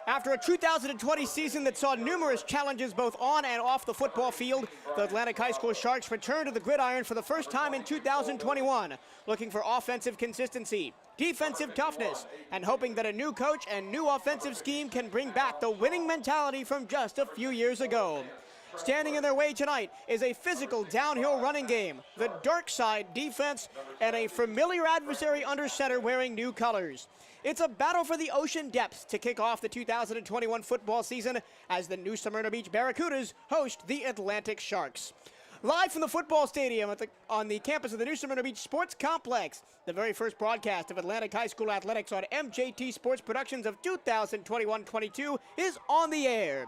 After a 2020 season that saw numerous challenges both on and off the football field, the Atlantic High School Sharks returned to the gridiron for the first time in 2021, looking for offensive consistency, defensive toughness, and hoping that a new coach and new offensive scheme can bring back the winning mentality from just a few years ago. Standing in their way tonight is a physical downhill running game, the dark side defense, and a familiar adversary under center wearing new colors. It's a battle for the ocean depths to kick off the 2021 football season as the new Smyrna Beach Barracudas host the Atlantic Sharks. Live from the football stadium on the campus of the New Smyrna Beach Sports Complex, the very first broadcast of Atlantic High School athletics on MJT Sports Productions of 2021-22 is on the air.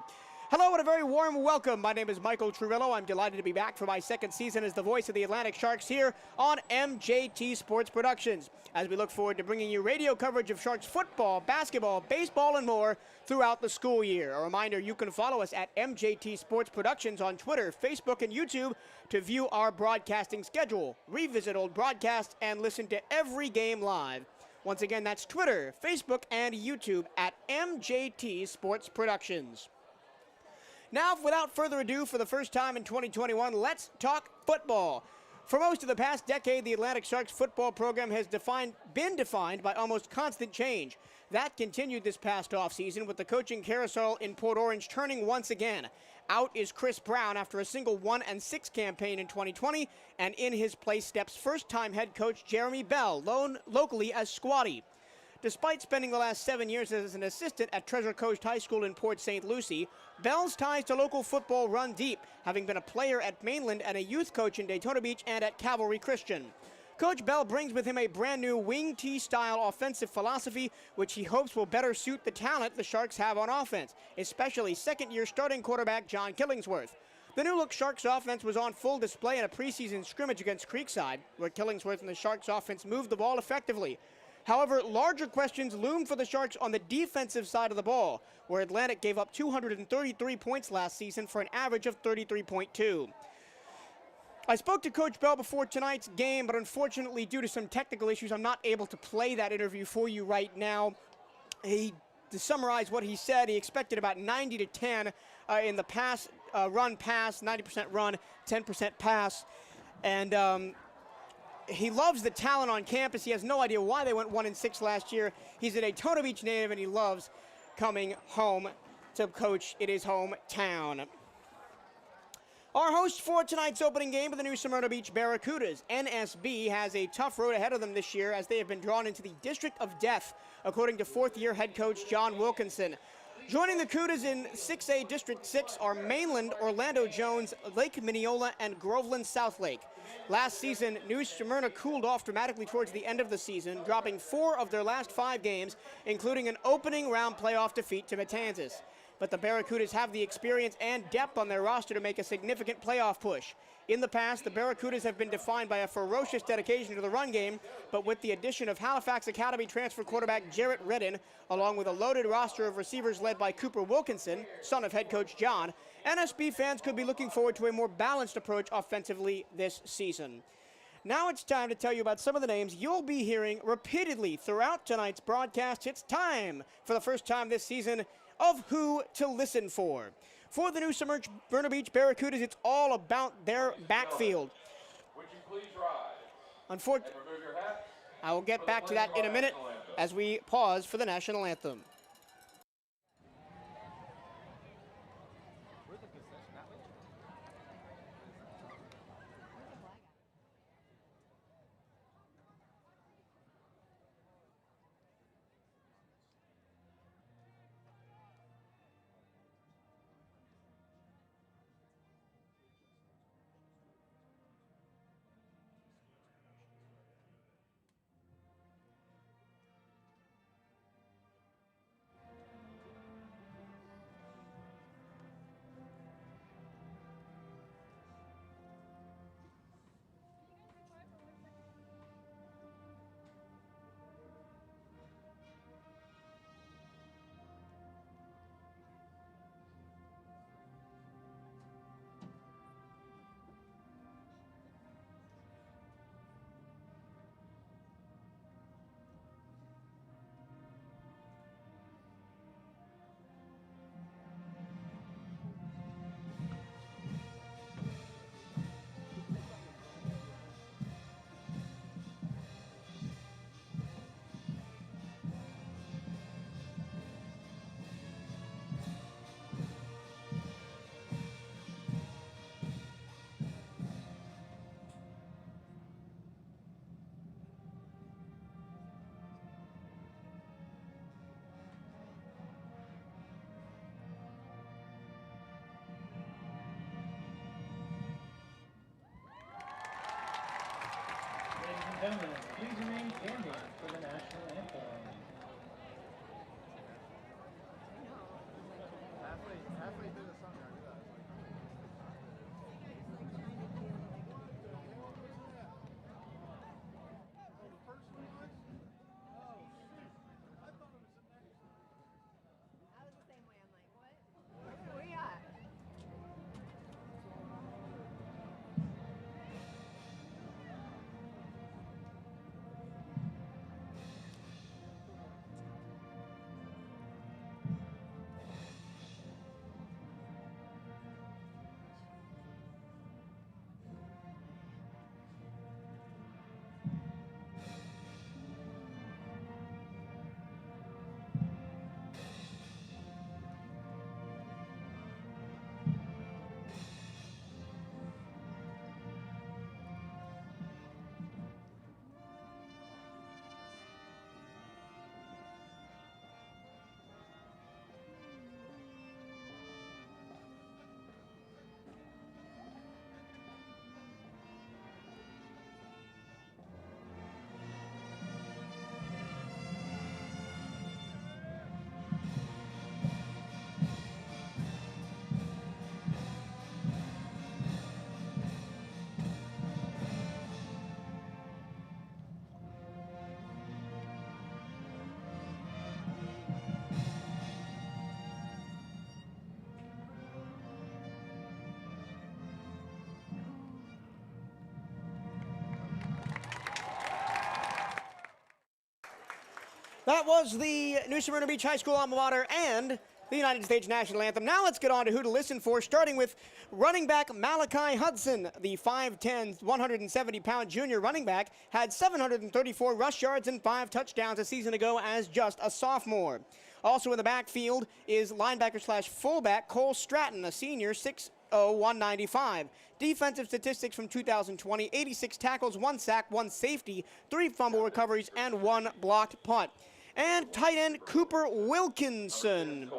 Hello and a very warm welcome. My name is Michael Trurillo. I'm delighted to be back for my second season as the voice of the Atlantic Sharks here on MJT Sports Productions, as we look forward to bringing you radio coverage of Sharks football, basketball, baseball, and more throughout the school year. A reminder, you can follow us at MJT Sports Productions on Twitter, Facebook, and YouTube to view our broadcasting schedule, revisit old broadcasts, and listen to every game live. Once again, that's Twitter, Facebook, and YouTube at MJT Sports Productions. Now, without further ado, for the first time in 2021, let's talk football. For most of the past decade, the Atlantic Sharks football program has been defined by almost constant change. That continued this past offseason with the coaching carousel in Port Orange turning once again. Out is Chris Brown after a single 1-6 campaign in 2020, and in his place steps first-time head coach Jeremy Bell, known locally as Squatty. Despite spending the last 7 years as an assistant at Treasure Coast High School in Port St. Lucie, Bell's ties to local football run deep, having been a player at Mainland and a youth coach in Daytona Beach and at Cavalry Christian. Coach Bell brings with him a brand new wing T-style offensive philosophy, which he hopes will better suit the talent the Sharks have on offense, especially second-year starting quarterback John Killingsworth. The new-look Sharks offense was on full display in a preseason scrimmage against Creekside, where Killingsworth and the Sharks offense moved the ball effectively. However, larger questions loom for the Sharks on the defensive side of the ball, where Atlantic gave up 233 points last season for an average of 33.2. I spoke to Coach Bell before tonight's game, but unfortunately, due to some technical issues, I'm not able to play that interview for you right now. To summarize what he said, he expected about 90 to 10 in the run pass, 90% run, 10% pass, and he loves the talent on campus. He has no idea why they went 1-6 last year. He's a Daytona Beach native, and he loves coming home to coach in his hometown. Our host for tonight's opening game of the new Smyrna Beach Barracudas, NSB, has a tough road ahead of them this year as they have been drawn into the District of Death, according to fourth-year head coach John Wilkinson. Joining the Cudas in 6A District 6 are Mainland, Orlando Jones, Lake Mineola, and Groveland South Lake. Last season, New Smyrna cooled off dramatically towards the end of the season, dropping 4 of their last 5 games, including an opening round playoff defeat to Matanzas. But the Barracudas have the experience and depth on their roster to make a significant playoff push. In the past, the Barracudas have been defined by a ferocious dedication to the run game, but with the addition of Halifax Academy transfer quarterback Jarrett Redden, along with a loaded roster of receivers led by Cooper Wilkinson, son of head coach John, NSB fans could be looking forward to a more balanced approach offensively this season. Now it's time to tell you about some of the names you'll be hearing repeatedly throughout tonight's broadcast. It's time, for the first time this season, of who to listen for. For the new Smyrna Beach Barracudas, it's all about their backfield. Would you please rise? Unfortunately, I will get back to that in a minute as we pause for the national anthem. gentlemen, please remain standing for the national anthem. Halfway through the song, I knew that. I was the same way. I'm like, what? Where you at? That was the New Smyrna Beach High School alma mater and the United States National Anthem. Now let's get on to who to listen for, starting with running back Malachi Hudson. The 5'10", 170-pound junior running back had 734 rush yards and 5 touchdowns a season ago as just a sophomore. Also in the backfield is linebacker/fullback Cole Stratton, a senior, 6'0", 195. Defensive statistics from 2020, 86 tackles, 1 sack, 1 safety, 3 fumble recoveries, and 1 blocked punt. And tight end Cooper Wilkinson.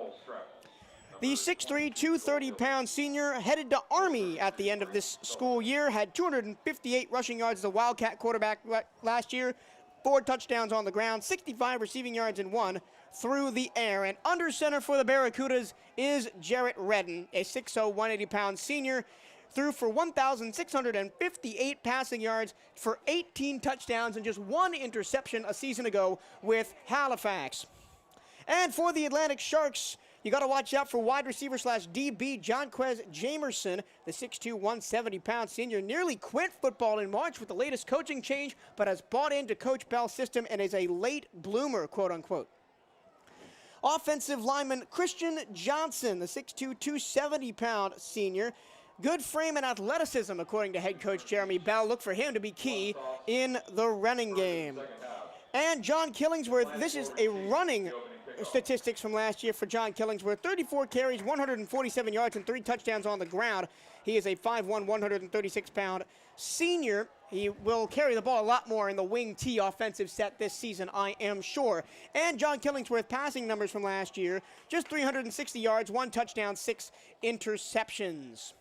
The 6'3", 230-pound senior headed to Army at the end of this school year, had 258 rushing yards as a Wildcat quarterback last year, 4 touchdowns on the ground, 65 receiving yards, and 1 through the air. And under center for the Barracudas is Jarrett Redden, a 6'0", 180-pound senior, threw for 1,658 passing yards for 18 touchdowns and just 1 interception a season ago with Halifax. And for the Atlantic Sharks, you got to watch out for wide receiver/DB Jonquez Jamerson, the 6'2", 170-pound senior. Nearly quit football in March with the latest coaching change, but has bought into Coach Bell's system and is a late bloomer, quote-unquote. Offensive lineman Christian Johnson, the 6'2", 270-pound senior. Good frame and athleticism, according to head coach Jeremy Bell. Look for him to be key in the running game. And John Killingsworth, this is a running statistics from last year for John Killingsworth. 34 carries, 147 yards, and 3 touchdowns on the ground. He is a 5'1", 136-pound senior. He will carry the ball a lot more in the wing T offensive set this season, I am sure. And John Killingsworth passing numbers from last year, just 360 yards, 1 touchdown, 6 interceptions.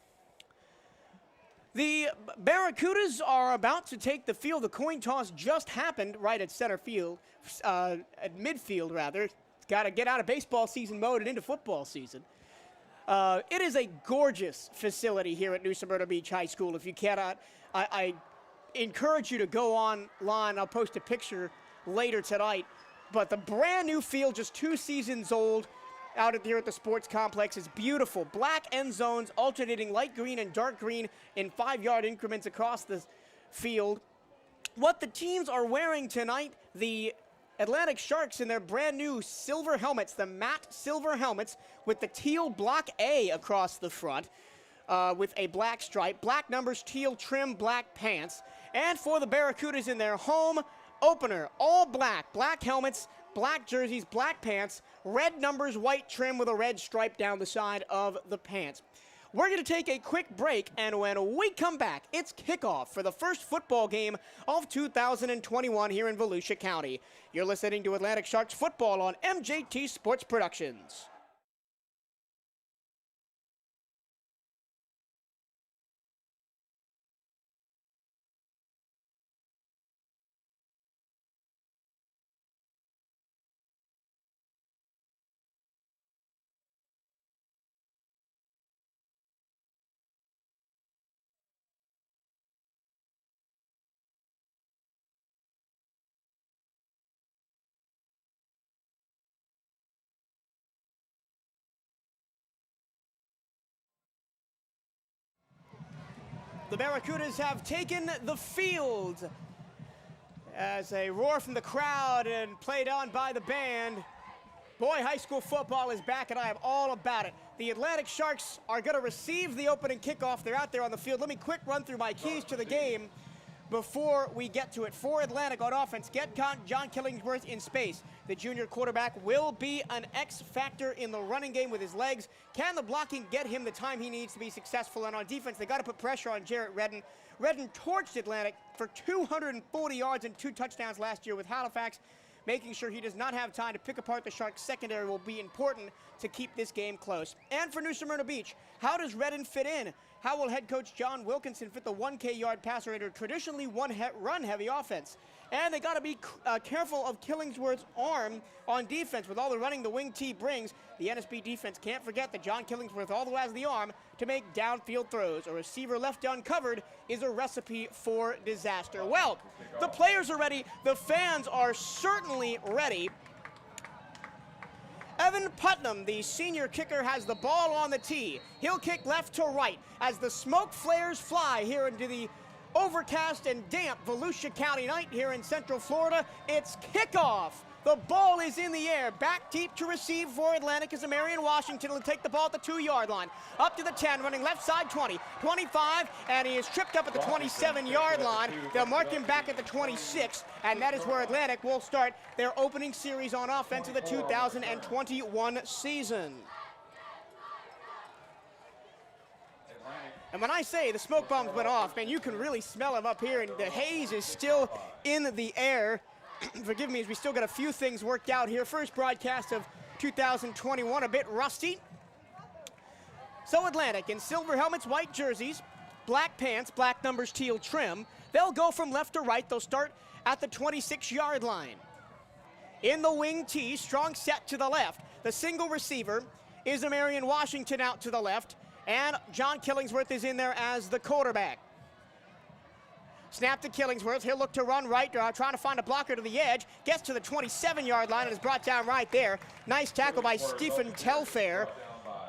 The Barracudas are about to take the field. The coin toss just happened right at center field, at midfield rather. Got to get out of baseball season mode and into football season. It is a gorgeous facility here at New Smyrna Beach High School. If you cannot, I encourage you to go online. I'll post a picture later tonight. But the brand new field, just 2 seasons old, out here at the sports complex is beautiful. Black end zones alternating light green and dark green in 5-yard increments across the field. What the teams are wearing tonight, the Atlantic Sharks in their brand new silver helmets, the matte silver helmets with the teal block A across the front with a black stripe, black numbers, teal trim, black pants. And for the Barracudas in their home opener, all black, black helmets, black jerseys, black pants, red numbers, white trim with a red stripe down the side of the pants. We're going to take a quick break, and when we come back, it's kickoff for the first football game of 2021 here in Volusia County. You're listening to Atlantic Sharks football on MJT Sports Productions. The Barracudas have taken the field as a roar from the crowd and played on by the band. Boy, high school football is back, and I am all about it. The Atlantic Sharks are going to receive the opening kickoff. They're out there on the field. Let me quick run through my keys to the game before we get to it. For Atlantic on offense, get John Killingsworth in space. The junior quarterback will be an X factor in the running game with his legs. Can the blocking get him the time he needs to be successful? And on defense, they got to put pressure on Jarrett Redden. Redden torched Atlantic for 240 yards and 2 touchdowns last year with Halifax. Making sure he does not have time to pick apart the Sharks' secondary will be important to keep this game close. And for New Smyrna Beach, how does Redden fit in? How will head coach John Wilkinson fit the 1K yard passer into a traditionally run-heavy offense? And they got to be careful of Killingsworth's arm on defense. With all the running the wing T brings, the NSB defense can't forget that John Killingsworth also has the arm to make downfield throws. A receiver left uncovered is a recipe for disaster. Well, the players are ready. The fans are certainly ready. Evan Putnam, the senior kicker, has the ball on the tee. He'll kick left to right as the smoke flares fly here into the overcast and damp Volusia County night here in Central Florida. It's kickoff. The ball is in the air. Back deep to receive for Atlantic is Marion Washington. Will take the ball at the 2-yard line. Up to the 10, running left side 20, 25, and he is tripped up at the 27-yard line. They'll mark him back at the 26, and that is where Atlantic will start their opening series on offense of the 2021 season. And when I say the smoke bombs went off, man, you can really smell them up here, and the haze is still in the air. Forgive me, as we still got a few things worked out here. First broadcast of 2021, a bit rusty. So Atlantic in silver helmets, white jerseys, black pants, black numbers, teal trim. They'll go from left to right. They'll start at the 26-yard line. In the wing tee, strong set to the left. The single receiver is Marion Washington out to the left, and John Killingsworth is in there as the quarterback. Snap to Killingsworth. He'll look to run right, trying to find a blocker to the edge. Gets to the 27-yard line and is brought down right there. Nice tackle by Stephen Telfair,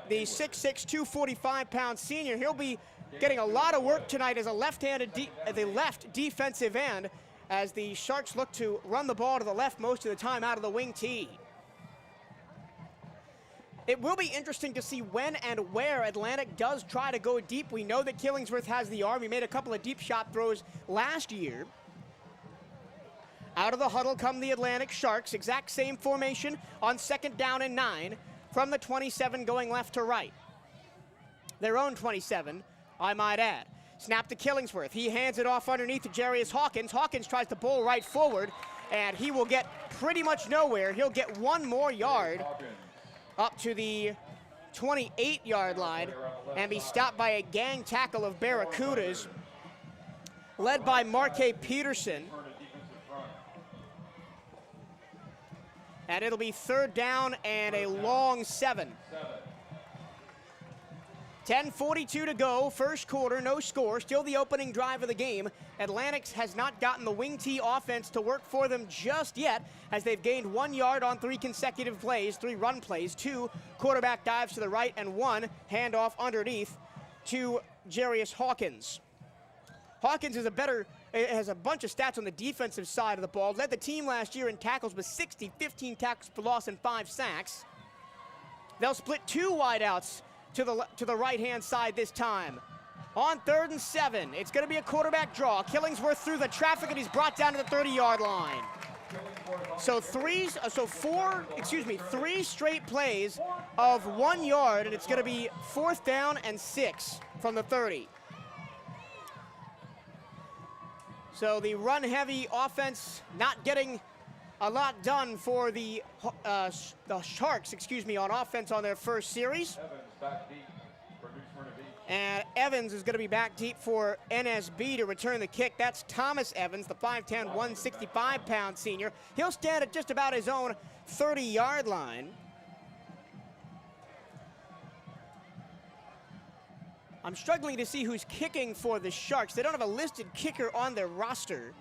the 6'6", 245-pound senior. He'll be getting a lot of work tonight as a left-handed, the left defensive end, as the Sharks look to run the ball to the left most of the time out of the wing tee. It will be interesting to see when and where Atlantic does try to go deep. We know that Killingsworth has the arm. He made a couple of deep shot throws last year. Out of the huddle come the Atlantic Sharks. Exact same formation on 2nd down and 9 from the 27 going left to right. Their own 27, I might add. Snap to Killingsworth. He hands it off underneath to Jarius Hawkins. Hawkins tries to bowl right forward, and he will get pretty much nowhere. He'll get 1 more yard up to the 28-yard line and be stopped by a gang tackle of Barracudas led by Marque Peterson. And it'll be 3rd down and a long 7. 10:42 to go, first quarter, no score, still the opening drive of the game. Atlantic has not gotten the wing tee offense to work for them just yet, as they've gained 1 yard on 3 consecutive plays, 3 run plays, 2 quarterback dives to the right, and 1 handoff underneath to Jarius Hawkins. Hawkins is has a bunch of stats on the defensive side of the ball. Led the team last year in tackles with 60, 15 tackles for loss, and 5 sacks. They'll split 2 wideouts to the right-hand side this time. On 3rd and 7, it's going to be a quarterback draw. Killingsworth through the traffic, and he's brought down to the 30-yard line. So 3 straight plays of 1 yard, and it's going to be 4th down and 6 from the 30. So the run-heavy offense not getting a lot done for the Sharks, on offense on their first series. Back deep for New Smyrna Beach. And Evans is going to be back deep for NSB to return the kick. That's Thomas Evans, the 5'10", 165-pound senior. He'll stand at just about his own 30-yard line. I'm struggling to see who's kicking for the Sharks. They don't have a listed kicker on their roster.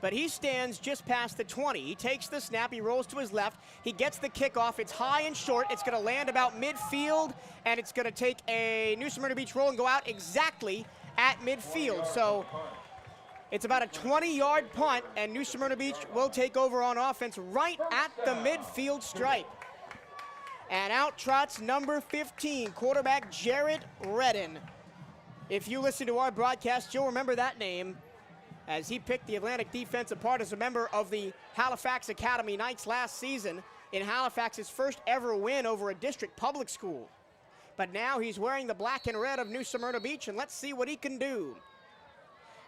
but he stands just past the 20. He takes the snap, he rolls to his left, he gets the kickoff, it's high and short, it's gonna land about midfield, and it's gonna take a New Smyrna Beach roll and go out exactly at midfield. So it's about a 20-yard punt, and New Smyrna Beach will take over on offense right at the midfield stripe. And out trots number 15, quarterback Jarrett Redden. If you listen to our broadcast, you'll remember that name, as he picked the Atlantic defense apart as a member of the Halifax Academy Knights last season in Halifax's first ever win over a district public school. But now he's wearing the black and red of New Smyrna Beach, and let's see what he can do.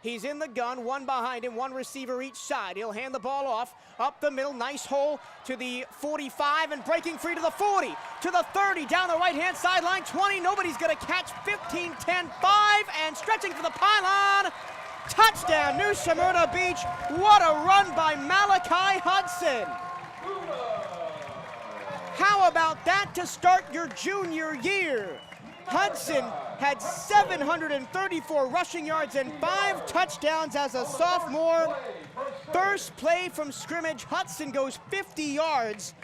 He's in the gun, one behind him, one receiver each side. He'll hand the ball off, up the middle, nice hole to the 45, and breaking free to the 40, to the 30, down the right-hand sideline, 20, nobody's gonna catch, 15, 10, 5, and stretching for the pylon. Touchdown, New Smyrna Beach. What a run by Malachi Hudson. How about that to start your junior year? Hudson had 734 rushing yards and 5 touchdowns as a sophomore. First play from scrimmage, Hudson goes 50 yards,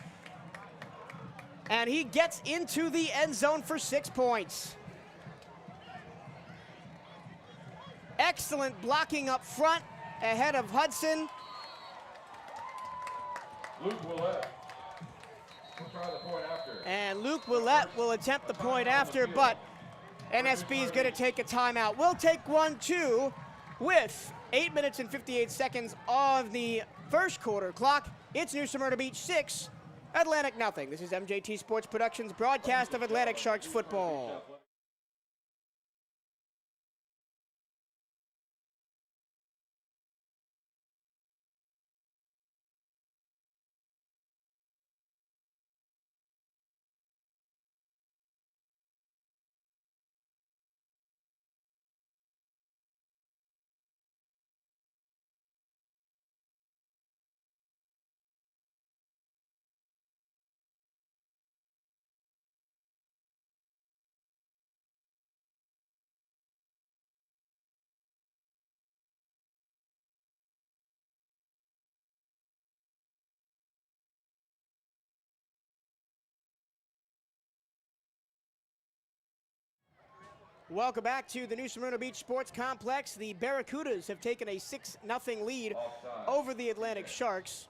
and he gets into the end zone for 6 points. Excellent blocking up front ahead of Hudson. Luke Willett will try the point after. And Luke Willett will attempt the point after, but NSB is going to take a timeout. We'll take one, too, with 8 minutes and 58 seconds of the first quarter clock. It's New Smyrna Beach 6, Atlantic nothing. This is MJT Sports Productions' broadcast of Atlantic Sharks football. Welcome back to the New Smyrna Beach Sports Complex. The Barracudas have taken a 6-0 lead over the Atlantic Sharks.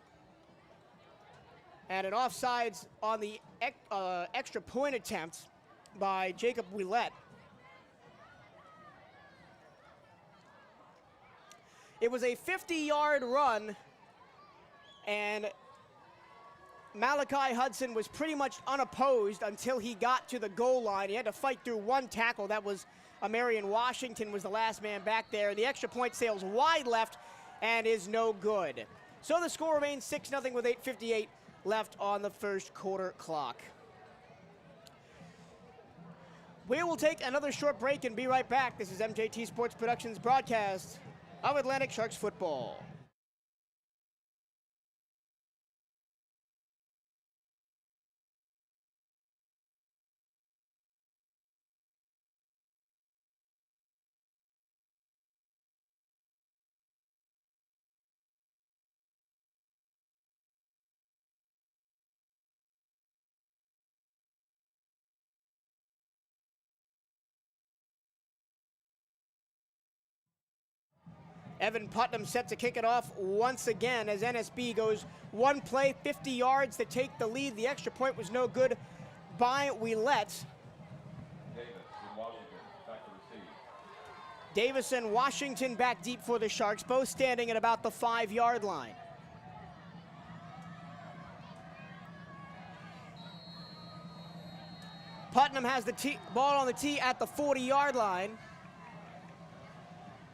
And an offsides on the extra point attempt by Jacob Willett. It was a 50-yard run, and Malachi Hudson was pretty much unopposed until he got to the goal line. He had to fight through one tackle. That was Marion Washington was the last man back there. The extra point sails wide left and is no good. So the score remains 6-0 with 8:58 left on the first quarter clock. We will take another short break and be right back. This is MJT Sports Productions' broadcast of Atlantic Sharks football. Evan Putnam set to kick it off once again as NSB goes one play, 50 yards to take the lead. The extra point was no good by Willett. Davis and Washington back deep for the Sharks, both standing at about the 5-yard line. Putnam has the ball on the tee at the 40-yard line.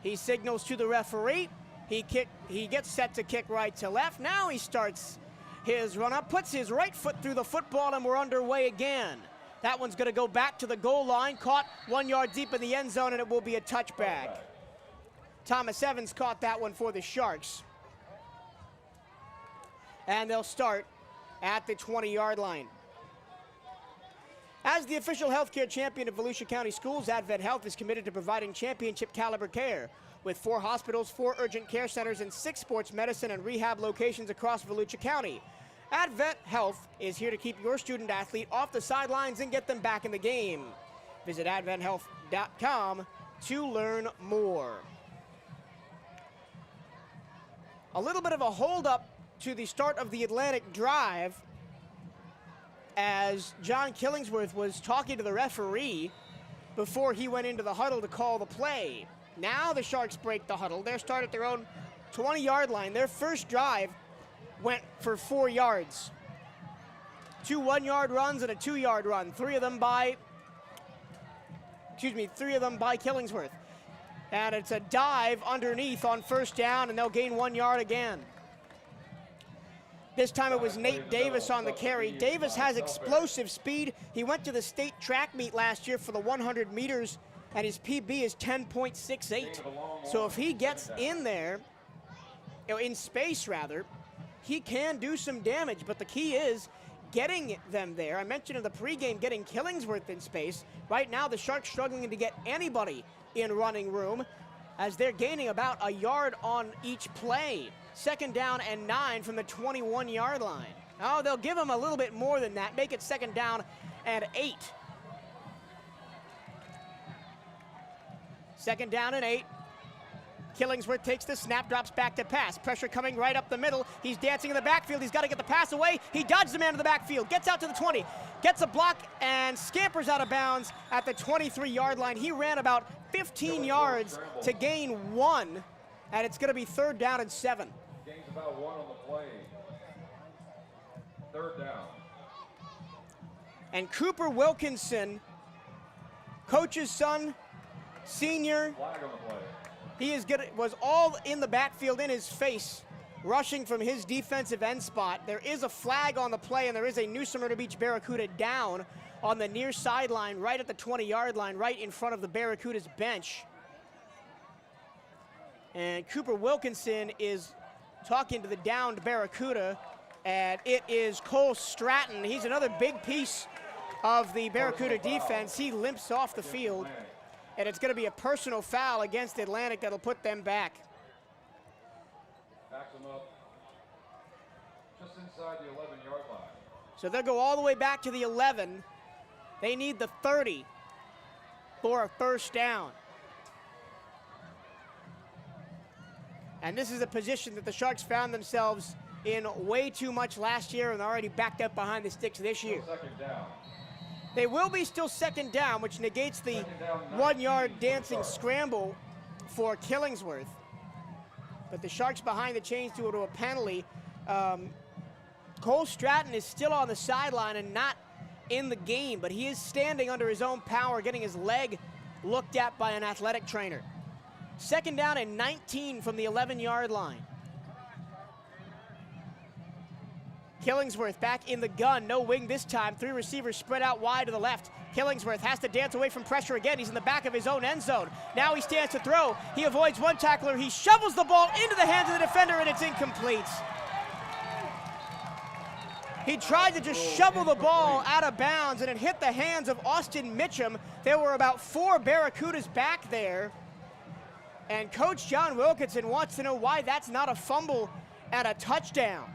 He signals to the referee. He gets set to kick right to left. Now he starts his run up, puts his right foot through the football, and we're underway again. That one's going to go back to the goal line, caught 1 yard deep in the end zone, and it will be a touchback. Thomas Evans caught that one for the Sharks. And they'll start at the 20-yard line. As the official healthcare champion of Volusia County Schools, Advent Health is committed to providing championship caliber care. with 4 hospitals, 4 urgent care centers, and 6 sports medicine and rehab locations across Volusia County. Advent Health is here to keep your student athlete off the sidelines and get them back in the game. Visit adventhealth.com to learn more. A little bit of a holdup to the start of the Atlantic Drive as John Killingsworth was talking to the referee before he went into the huddle to call the play. Now the Sharks break the huddle. They're started at their own 20-yard line. Their first drive went for 4 yards. 2 1-yard runs and a 2-yard run. 3 of them by Killingsworth. And it's a dive underneath on first down, and they'll gain 1 yard again. This time it was Nate Davis on the carry. Davis has explosive speed. He went to the state track meet last year for the 100 meters, and his PB is 10.68. So if he gets in there, in space rather, he can do some damage, but the key is getting them there. I mentioned in the pregame getting Killingsworth in space. Right now the Sharks struggling to get anybody in running room as they're gaining about a yard on each play. 2nd down and 9 from the 21-yard line. Oh, they'll give him a little bit more than that, make it 2nd down and 8. 2nd down and 8. Killingsworth takes the snap, drops back to pass. Pressure coming right up the middle. He's dancing in the backfield. He's got to get the pass away. He dodges the man to the backfield, gets out to the 20, gets a block, and scampers out of bounds at the 23-yard line. He ran about 15 yards to gain 1, and it's going to be 3rd down and 7. Gains about 1 on the play. 3rd down. And Cooper Wilkinson, coach's son, senior, Flag on the play. he was all in the backfield in his face, rushing from his defensive end spot. There is a flag on the play, and there is a new Smyrna Beach Barracuda down on the near sideline, right at the 20-yard line, right in front of the Barracudas bench. And Cooper Wilkinson is talking to the downed Barracuda, and it is Cole Stratton. He's another big piece of the Barracuda defense. He limps off the field, and it's going to be a personal foul against Atlantic that'll put them back. Backs them up just inside the 11-yard line. So they'll go all the way back to the 11. They need the 30 for a 1st down. And this is a position that the Sharks found themselves in way too much last year, and they're already backed up behind the sticks this year. 2nd down. They will be still 2nd down, which negates the 1-yard dancing scramble for Killingsworth. But the Sharks behind the chains due to a penalty. Cole Stratton is still on the sideline and not in the game, but he is standing under his own power, getting his leg looked at by an athletic trainer. 2nd down and 19 from the 11-yard line. Killingsworth back in the gun, no wing this time. 3 receivers spread out wide to the left. Killingsworth has to dance away from pressure again. He's in the back of his own end zone. Now he stands to throw. He avoids one tackler. He shovels the ball into the hands of the defender, and it's incomplete. He tried to just shovel the ball out of bounds, and it hit the hands of Austin Mitchum. There were about 4 Barracudas back there. And Coach John Wilkinson wants to know why that's not a fumble and a touchdown.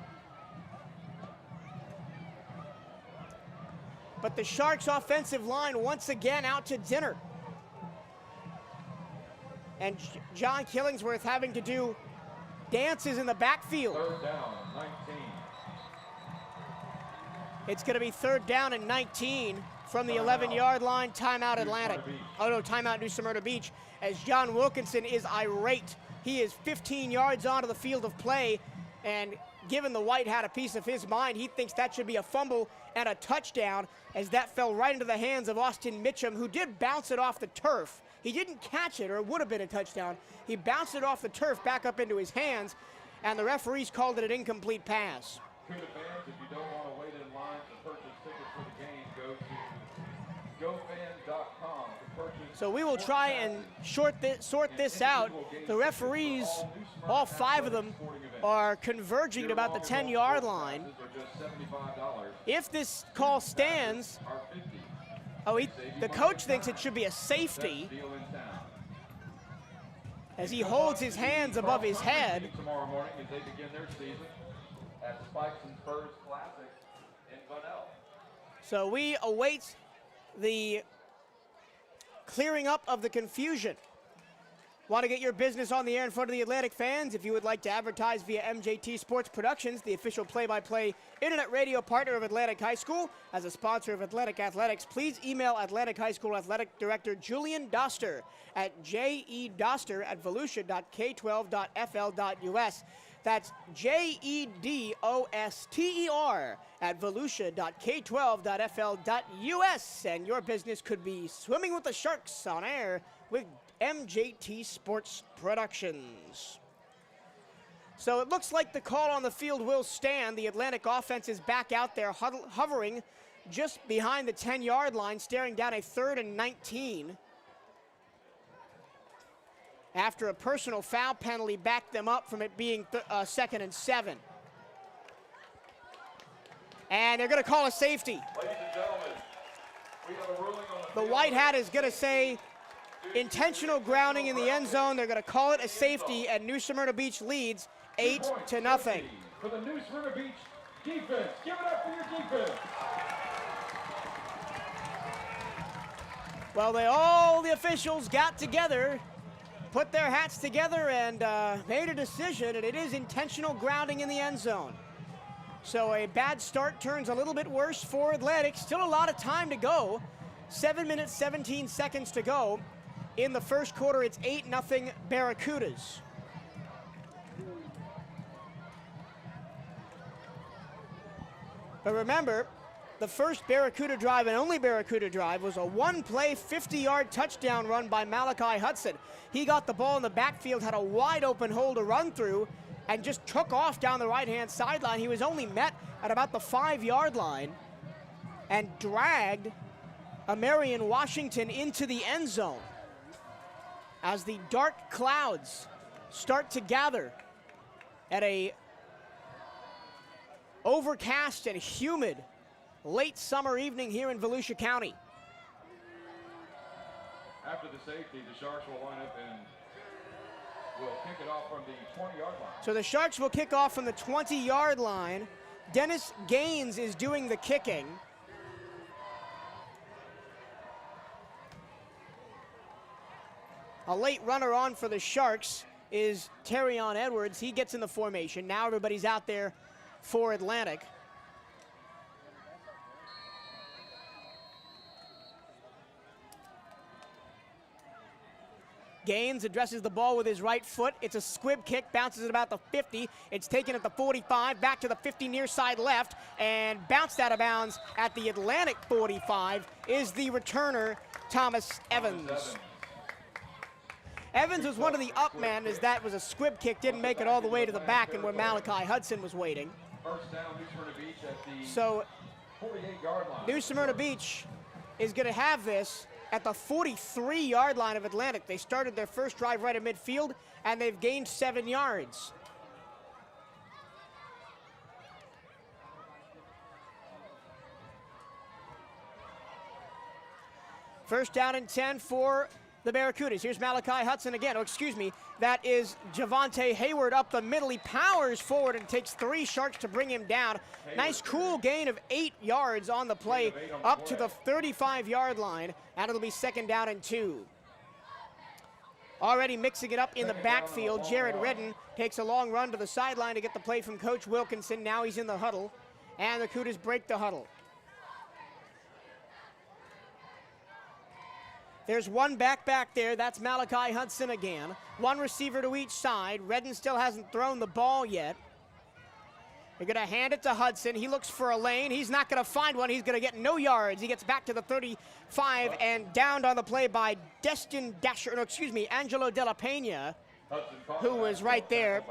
But the Sharks' offensive line once again out to dinner. And John Killingsworth having to do dances in the backfield. 3rd down, 19. It's going to be 3rd down and 19 from the 11-yard line. Timeout Atlantic. Oh no, timeout New Smyrna Beach, as John Wilkinson is irate. He is 15 yards onto the field of play, and given the white hat a piece of his mind, he thinks that should be a fumble and a touchdown, as that fell right into the hands of Austin Mitchum, who did bounce it off the turf. He didn't catch it, or it would have been a touchdown. He bounced it off the turf back up into his hands, and the referees called it an incomplete pass. To the fans, if you don't want to wait in line to purchase tickets for the game, go to gofan.com to purchase. So we will try and sort this out. The referees, all 5 of them, are converging at about the 10-yard line. If this call stands, the coach thinks it should be a safety. as he holds his hands above his head. Tomorrow morning as they begin their season at Spikes and Spurs Classic in Bunnell. So we await the clearing up of the confusion. Want to get your business on the air in front of the Atlantic fans? If you would like to advertise via MJT Sports Productions, the official play-by-play internet radio partner of Atlantic High School, as a sponsor of Atlantic Athletics, please email Atlantic High School Athletic Director Julian Doster at jedoster@volusia.k12.fl.us. That's JEDOSTER at volusia.k12.fl.us. And your business could be swimming with the sharks on air with MJT Sports Productions. So it looks like the call on the field will stand. The Atlantic offense is back out there hovering just behind the 10-yard line, staring down a 3rd and 19. After a personal foul penalty backed them up from it being 2nd and 7. And they're going to call a safety. Ladies and gentlemen, we have a ruling on The white hat is going to say intentional grounding in the end zone. They're going to call it a safety, and New Smyrna Beach leads 8-0. For the New Smyrna Beach defense. Give it up for your defense. Well, all the officials got together, put their hats together, and made a decision, and it is intentional grounding in the end zone. So a bad start turns a little bit worse for Atlantic. Still a lot of time to go. 7 minutes, 17 seconds to go. In the first quarter, it's 8-0 Barracudas. But remember, the first Barracuda drive and only Barracuda drive was a one-play, 50-yard touchdown run by Malachi Hudson. He got the ball in the backfield, had a wide-open hole to run through, and just took off down the right-hand sideline. He was only met at about the 5-yard line and dragged Marion Washington into the end zone. As the dark clouds start to gather at a overcast and humid late summer evening here in Volusia County. After the safety, the Sharks will line up and will kick it off from the 20-yard line. So the Sharks will kick off from the 20-yard line. Dennis Gaines is doing the kicking. A late runner on for the Sharks is Terrion Edwards. He gets in the formation. Now everybody's out there for Atlantic. Gaines addresses the ball with his right foot. It's a squib kick, bounces at about the 50. It's taken at the 45, back to the 50 near side left, and bounced out of bounds at the Atlantic 45 is the returner, Thomas Evans. Evans was one of the up men, as that was a squib kick, didn't make it all the way to the back and where Malachi Hudson was waiting. First down, New Smyrna Beach at the So 48-yard line. New Smyrna Beach is going to have this at the 43-yard line of Atlantic. They started their first drive right at midfield, and they've gained 7 yards. First down and 10 for the Barracudas. Here's Malachi Hudson again. Oh, excuse me. That is Javante Hayward up the middle. He powers forward and takes 3 Sharks to bring him down. Nice, cool gain of 8 yards on the play up to the 35-yard line, and it'll be 2nd down and 2. Already mixing it up in the backfield, Jared Redden takes a long run to the sideline to get the play from Coach Wilkinson. Now he's in the huddle, and the Cougars break the huddle. There's one back there. That's Malachi Hudson again. One receiver to each side. Redden still hasn't thrown the ball yet. They're going to hand it to Hudson. He looks for a lane. He's not going to find one. He's going to get no yards. He gets back to the 35 and downed on the play by Angelo Della Pena, who was right there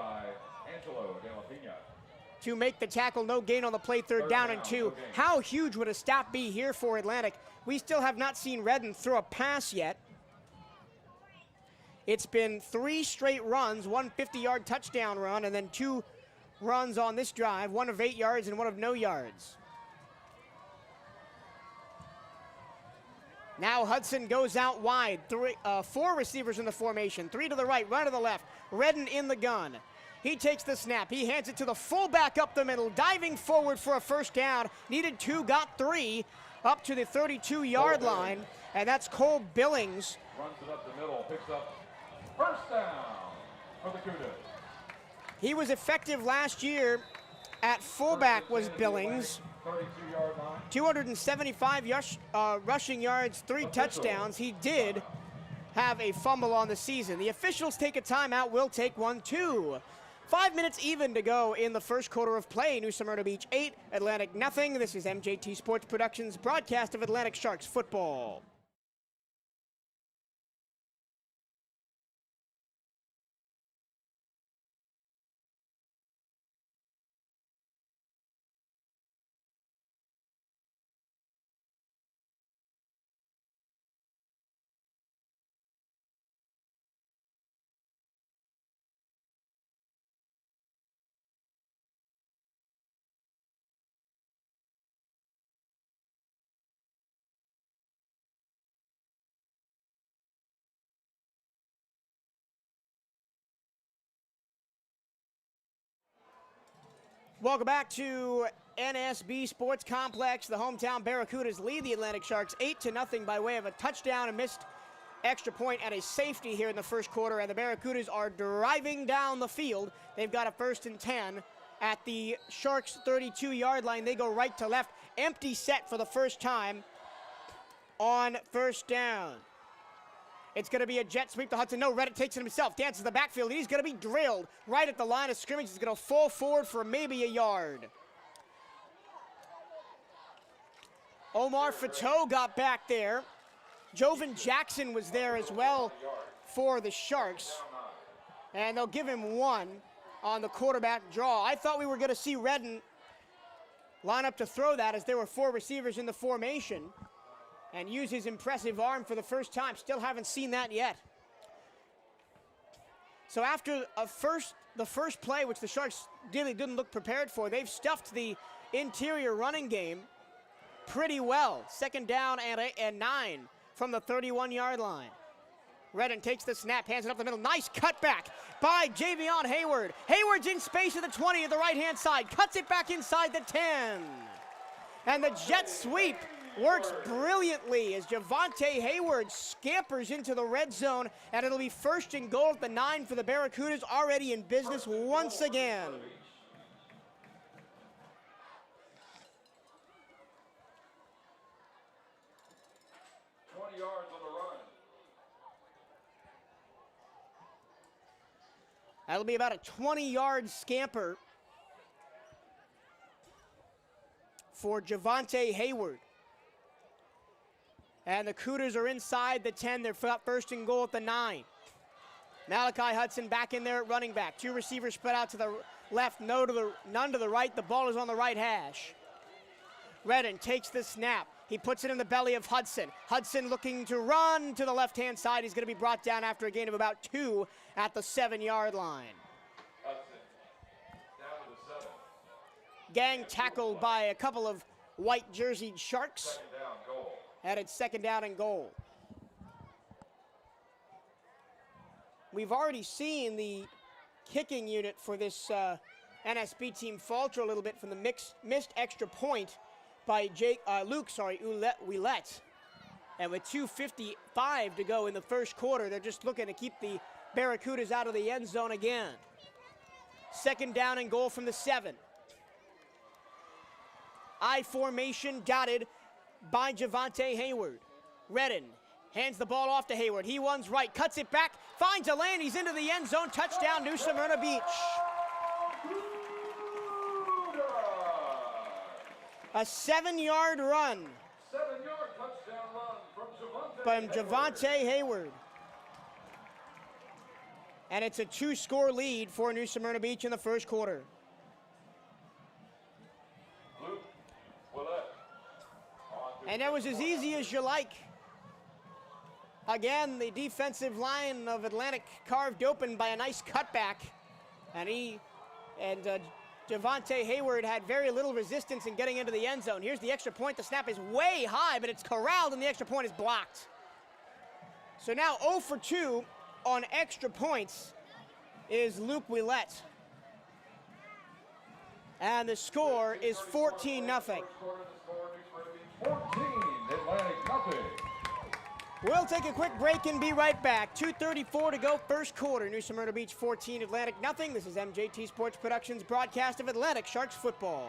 to make the tackle. No gain on the play, 3rd down and 2. How huge would a stop be here for Atlantic? We still have not seen Redden throw a pass yet. It's been 3 straight runs, one 50-yard touchdown run, and then 2 runs on this drive, one of 8 yards and one of no yards. Now Hudson goes out wide. Four receivers in the formation. 3 to the right, to the left. Redden in the gun. He takes the snap. He hands it to the fullback up the middle, diving forward for a first down. Needed 2, got 3, up to the 32-yard line. And that's Cole Billings. Runs it up the middle, picks up first down for the Cougars. He was effective last year at fullback was Billings. 32-yard line. 275 rushing yards, 3 touchdowns. He did have a fumble on the season. The officials take a timeout. We'll take one too. 5 minutes even to go in the first quarter of play. New Smyrna Beach 8, Atlantic nothing. This is MJT Sports Productions broadcast of Atlantic Sharks football. Welcome back to NSB Sports Complex. The hometown Barracudas lead the Atlantic Sharks 8-0 by way of a touchdown, a missed extra point, and a safety here in the first quarter. And the Barracudas are driving down the field. They've got a 1st and 10 at the Sharks' 32-yard line. They go right to left. Empty set for the first time on first down. It's going to be a jet sweep to Hudson. No, Reddick takes it himself, dances the backfield, and he's going to be drilled right at the line of scrimmage. He's going to fall forward for maybe a yard. Omar Fateau got back there. Jovan Jackson was there as well for the Sharks. And they'll give him 1 on the quarterback draw. I thought we were going to see Redden line up to throw that as there were 4 receivers in the formation and use his impressive arm for the first time. Still haven't seen that yet. So after the first play, which the Sharks really didn't look prepared for, they've stuffed the interior running game pretty well. 2nd down and 9 from the 31-yard line. Redden takes the snap, hands it up the middle. Nice cutback by Javion Hayward. Hayward's in space at the 20 at the right-hand side. Cuts it back inside the 10. And the jet sweep works brilliantly as Javonte Hayward scampers into the red zone, and it'll be 1st and goal at the 9 for the Barracudas, already in business once again. That'll be about a 20-yard scamper for Javonte Hayward. And the Cougars are inside the 10. They're 1st and goal at the 9. Malachi Hudson back in there at running back. 2 receivers spread out to the left, none to the right. The ball is on the right hash. Redden takes the snap. He puts it in the belly of Hudson. Hudson looking to run to the left-hand side. He's going to be brought down after a gain of about 2 at the 7-yard line. Hudson down to the 7. Gang tackled by a couple of white jerseyed Sharks. 2nd down, goal. And it's 2nd down and goal. We've already seen the kicking unit for this NSB team falter a little bit from the missed extra point by Luke Ouellette. And with 2:55 to go in the first quarter, they're just looking to keep the Barracudas out of the end zone again. 2nd down and goal from the 7. I formation dotted by Javonte Hayward. Redden hands the ball off to Hayward. He runs right, cuts it back, finds a lane. He's into the end zone. Touchdown, New Smyrna Beach. A 7-yard run 7-yard touchdown run from Javonte Hayward. And it's a 2-score lead for New Smyrna Beach in the first quarter. Luke Ouellette. And that was as easy as you like. Again, the defensive line of Atlantic carved open by a nice cutback. And Javonte Hayward had very little resistance in getting into the end zone. Here's the extra point. The snap is way high, but it's corralled, and the extra point is blocked. So now 0 for 2 on extra points is Luke Willett. And the score is 14-0. 14, Atlantic nothing. We'll take a quick break and be right back. 2:34 to go, first quarter. New Smyrna Beach 14, Atlantic nothing. This is MJT Sports Productions broadcast of Atlantic Sharks football.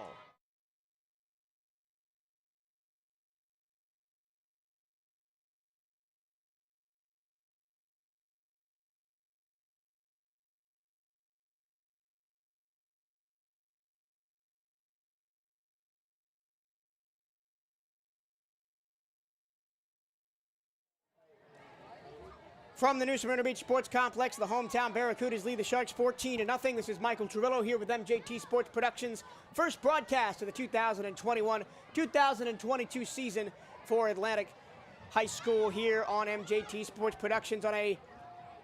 From the New Smyrna Beach Sports Complex, the hometown Barracudas lead the Sharks 14-0. This is Michael Turillo here with MJT Sports Productions. First broadcast of the 2021-2022 season for Atlantic High School here on MJT Sports Productions on a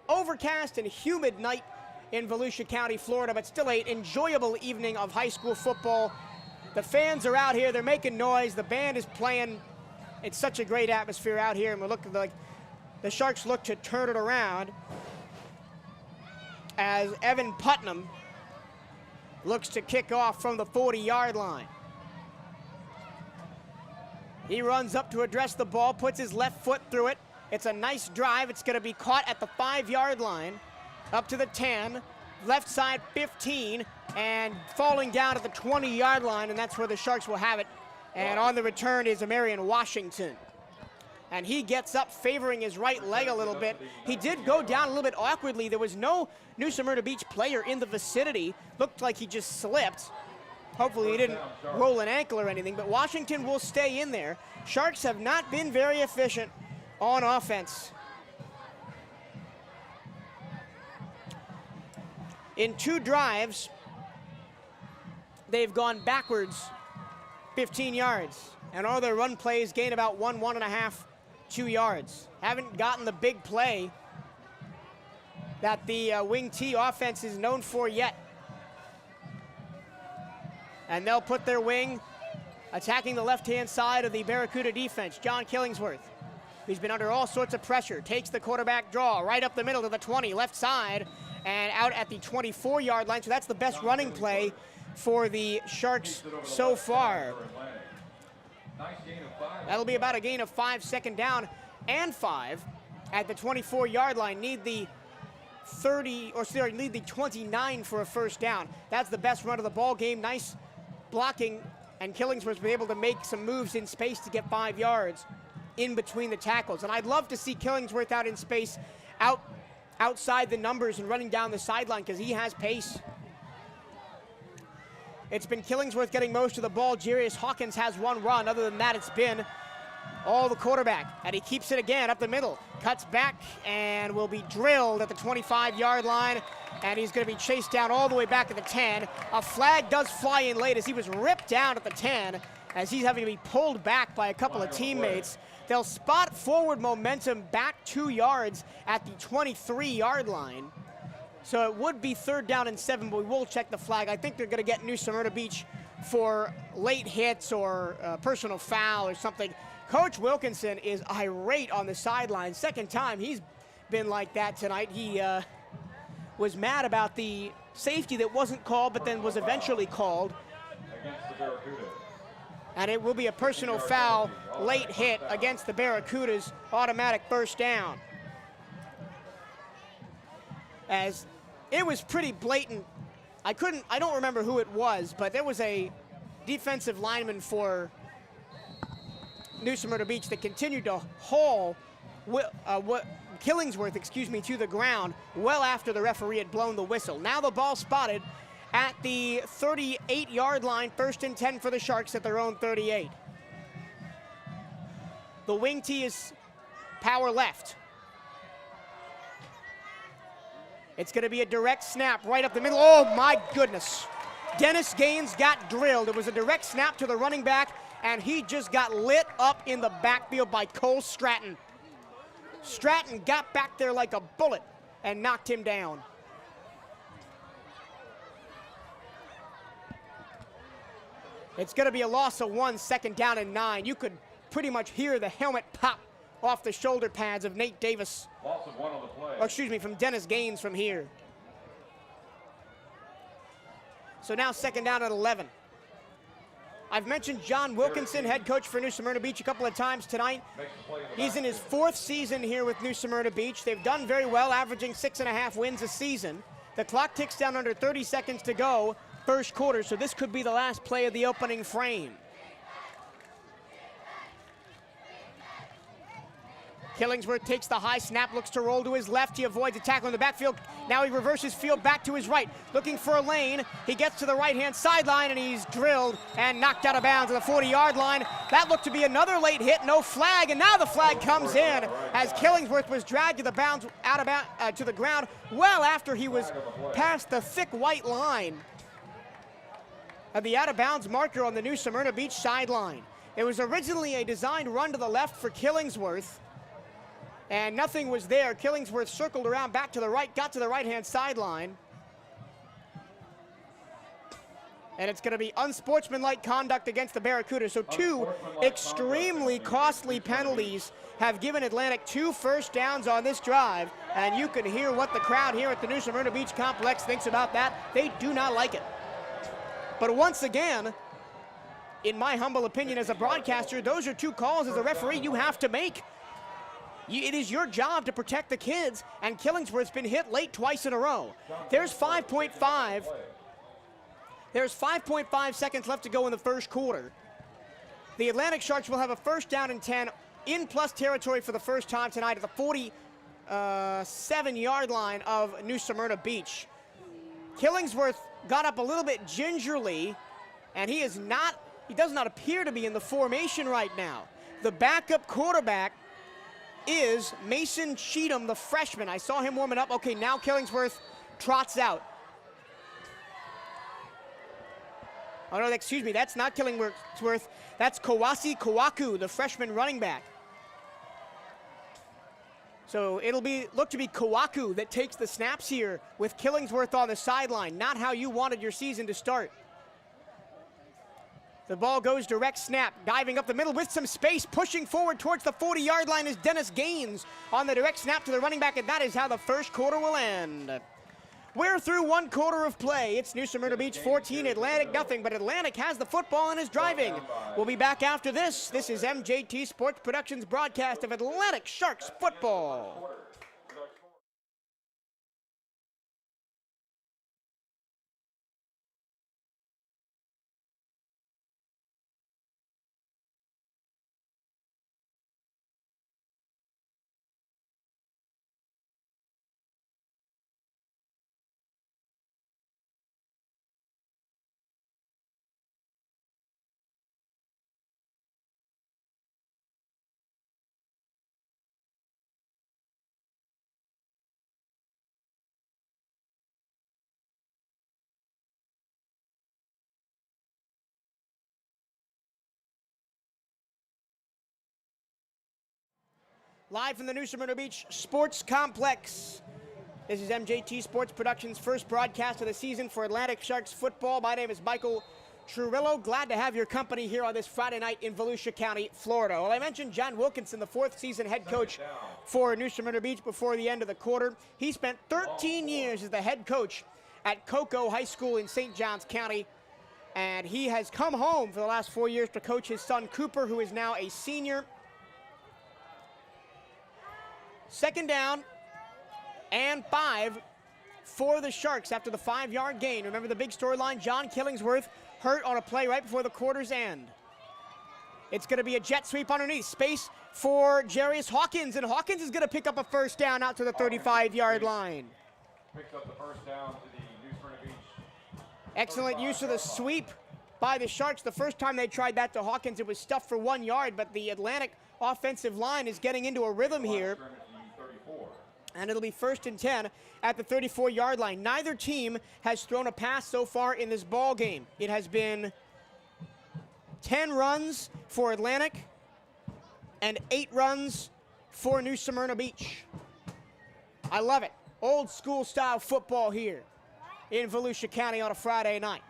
overcast and humid night in Volusia County, Florida, but still an enjoyable evening of high school football. The fans are out here. They're making noise. The band is playing. It's such a great atmosphere out here, and we're looking like the Sharks look to turn it around as Evan Putnam looks to kick off from the 40-yard line. He runs up to address the ball, puts his left foot through it. It's a nice drive. It's going to be caught at the 5-yard line, up to the 10, left side 15, and falling down at the 20-yard line, and that's where the Sharks will have it. And on the return is Amarian Washington. And he gets up, favoring his right leg a little bit. He did go down a little bit awkwardly. There was no New Smyrna Beach player in the vicinity. Looked like he just slipped. Hopefully he didn't roll an ankle or anything, but Washington will stay in there. Sharks have not been very efficient on offense. In 2 drives, they've gone backwards 15 yards. And all their run plays gain about 1.5, 2 yards. Haven't gotten the big play that the wing T offense is known for yet. And they'll put their wing attacking the left-hand side of the Barracuda defense. John Killingsworth, who's been under all sorts of pressure, takes the quarterback draw right up the middle to the 20, left side, and out at the 24-yard line. So that's the best running play for the Sharks so far. That'll be about a gain of 5, second down and 5 at the 24-yard line. Need the 29 for a first down. That's the best run of the ball game. Nice blocking, and Killingsworth's been able to make some moves in space to get 5 yards in between the tackles. And I'd love to see Killingsworth out in space, outside the numbers and running down the sideline, because he has pace. It's been Killingsworth getting most of the ball. Jarius Hawkins has 1 run. Other than that, it's been all the quarterback. And he keeps it again up the middle. Cuts back and will be drilled at the 25-yard line. And he's going to be chased down all the way back to the 10. A flag does fly in late as he was ripped down at the 10, as he's having to be pulled back by a couple of teammates. They'll spot forward momentum back 2 yards at the 23-yard line. So it would be 3rd down and 7, but we will check the flag. I think they're going to get New Smyrna Beach for late hits or personal foul or something. Coach Wilkinson is irate on the sideline. Second time he's been like that tonight. He was mad about the safety that wasn't called, but then was eventually called. Against the Barracudas. And it will be a personal foul, late hit against the Barracudas, automatic first down. As it was pretty blatant. I don't remember who it was, but there was a defensive lineman for New Smyrna Beach that continued to haul Killingsworth, to the ground well after the referee had blown the whistle. Now the ball spotted at the 38-yard line, 1st and 10 for the Sharks at their own 38. The wing tee is power left. It's going to be a direct snap right up the middle. Oh, my goodness. Dennis Gaines got drilled. It was a direct snap to the running back, and he just got lit up in the backfield by Cole Stratton. Stratton got back there like a bullet and knocked him down. It's going to be a loss of 1, 2nd down and 9. You could pretty much hear the helmet pop off the shoulder pads of Nate Davis. Loss of 1 on the play. Or excuse me, from Dennis Gaines from here. So now 2nd down at 11. I've mentioned John Wilkinson, head coach for New Smyrna Beach, a couple of times tonight. He's in his 4th season here with New Smyrna Beach. They've done very well, averaging 6.5 wins a season. The clock ticks down under 30 seconds to go, first quarter, so this could be the last play of the opening frame. Killingsworth takes the high snap, looks to roll to his left. He avoids a tackle in the backfield. Now he reverses field back to his right, looking for a lane. He gets to the right-hand sideline, and he's drilled and knocked out of bounds at the 40-yard line. That looked to be another late hit, no flag, and now the flag comes in as Killingsworth was dragged to the bounds to the ground well after he was past the thick white line of the out-of-bounds marker on the New Smyrna Beach sideline. It was originally a designed run to the left for Killingsworth, and nothing was there. Killingsworth circled around back to the right, got to the right-hand sideline. And it's going to be unsportsmanlike conduct against the Barracudas. So 2 extremely costly penalties have given Atlantic 2 first downs on this drive. And you can hear what the crowd here at the New Smyrna Beach Complex thinks about that. They do not like it. But once again, in my humble opinion as a broadcaster, those are 2 calls as a referee you have to make. It is your job to protect the kids, and Killingsworth's been hit late twice in a row. There's 5.5. There's 5.5 seconds left to go in the first quarter. The Atlantic Sharks will have a first down and 10 in plus territory for the first time tonight at the 47-yard line of New Smyrna Beach. Killingsworth got up a little bit gingerly, and he does not appear to be in the formation right now. The backup quarterback is Mason Cheatham, the freshman. I saw him warming up. Okay, now Killingsworth trots out. Oh, no, excuse me, that's not Killingsworth. That's Kawasi Kawaku, the freshman running back. So it'll look to be Kawaku that takes the snaps here with Killingsworth on the sideline. Not how you wanted your season to start. The ball goes direct snap, diving up the middle with some space, pushing forward towards the 40-yard line is Dennis Gaines on the direct snap to the running back, and that is how the first quarter will end. We're through 1 quarter of play. It's New Smyrna Beach 14, Atlantic nothing, but Atlantic has the football and is driving. We'll be back after this. This is MJT Sports Productions broadcast of Atlantic Sharks football. Live from the New Smyrna Beach Sports Complex. This is MJT Sports Productions' first broadcast of the season for Atlantic Sharks football. My name is Michael Trurillo. Glad to have your company here on this Friday night in Volusia County, Florida. Well, I mentioned John Wilkinson, the 4th season head coach for New Smyrna Beach before the end of the quarter. He spent 13 years as the head coach at Cocoa High School in St. Johns County, and he has come home for the last 4 years to coach his son Cooper, who is now a senior. 2nd down and 5 for the Sharks after the 5-yard gain. Remember the big storyline, John Killingsworth hurt on a play right before the quarter's end. It's going to be a jet sweep underneath. Space for Jarius Hawkins, and Hawkins is going to pick up a first down out to the 35-yard line. Picks up the first down to the New Smyrna Beach. Excellent use of the sweep by the Sharks. The first time they tried that to Hawkins, it was stuffed for 1 yard, but the Atlantic offensive line is getting into a rhythm here. And it'll be 1st and 10 at the 34-yard line. Neither team has thrown a pass so far in this ball game. It has been 10 runs for Atlantic and 8 runs for New Smyrna Beach. I love it. Old school style football here in Volusia County on a Friday night.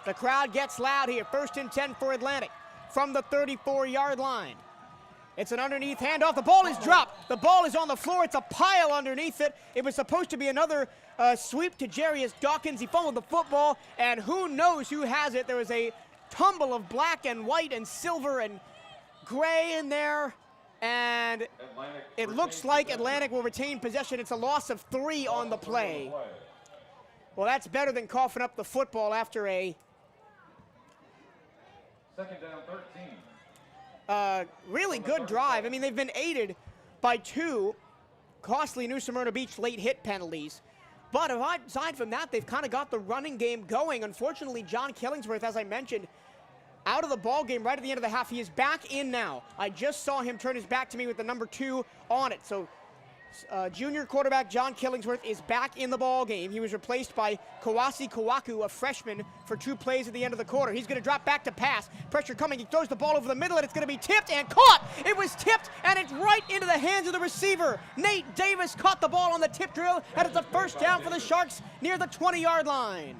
The crowd gets loud here. 1st and 10 for Atlantic from the 34-yard line. It's an underneath handoff. The ball is dropped. The ball is on the floor. It's a pile underneath it. It was supposed to be another sweep to Jarius Dawkins. He fumbled the football, and who knows who has it. There was a tumble of black and white and silver and gray in there, and it looks like Atlantic will retain possession. It's a loss of 3 on the play. Well, that's better than coughing up the football after a 2nd down, 13. really good drive. I mean, they've been aided by 2 costly New Smyrna Beach late hit penalties. But aside from that, they've kind of got the running game going. Unfortunately, John Killingsworth, as I mentioned, out of the ball game right at the end of the half. He is back in now. I just saw him turn his back to me with the number 2 on it. So junior quarterback John Killingsworth is back in the ball game. He was replaced by Kawasi Kawaku, a freshman, for 2 plays at the end of the quarter. He's going to drop back to pass. Pressure coming. He throws the ball over the middle, and it's going to be tipped and caught. It was tipped, and it's right into the hands of the receiver. Nate Davis caught the ball on the tip drill, and it's a 1st down for the Sharks near the 20-yard line.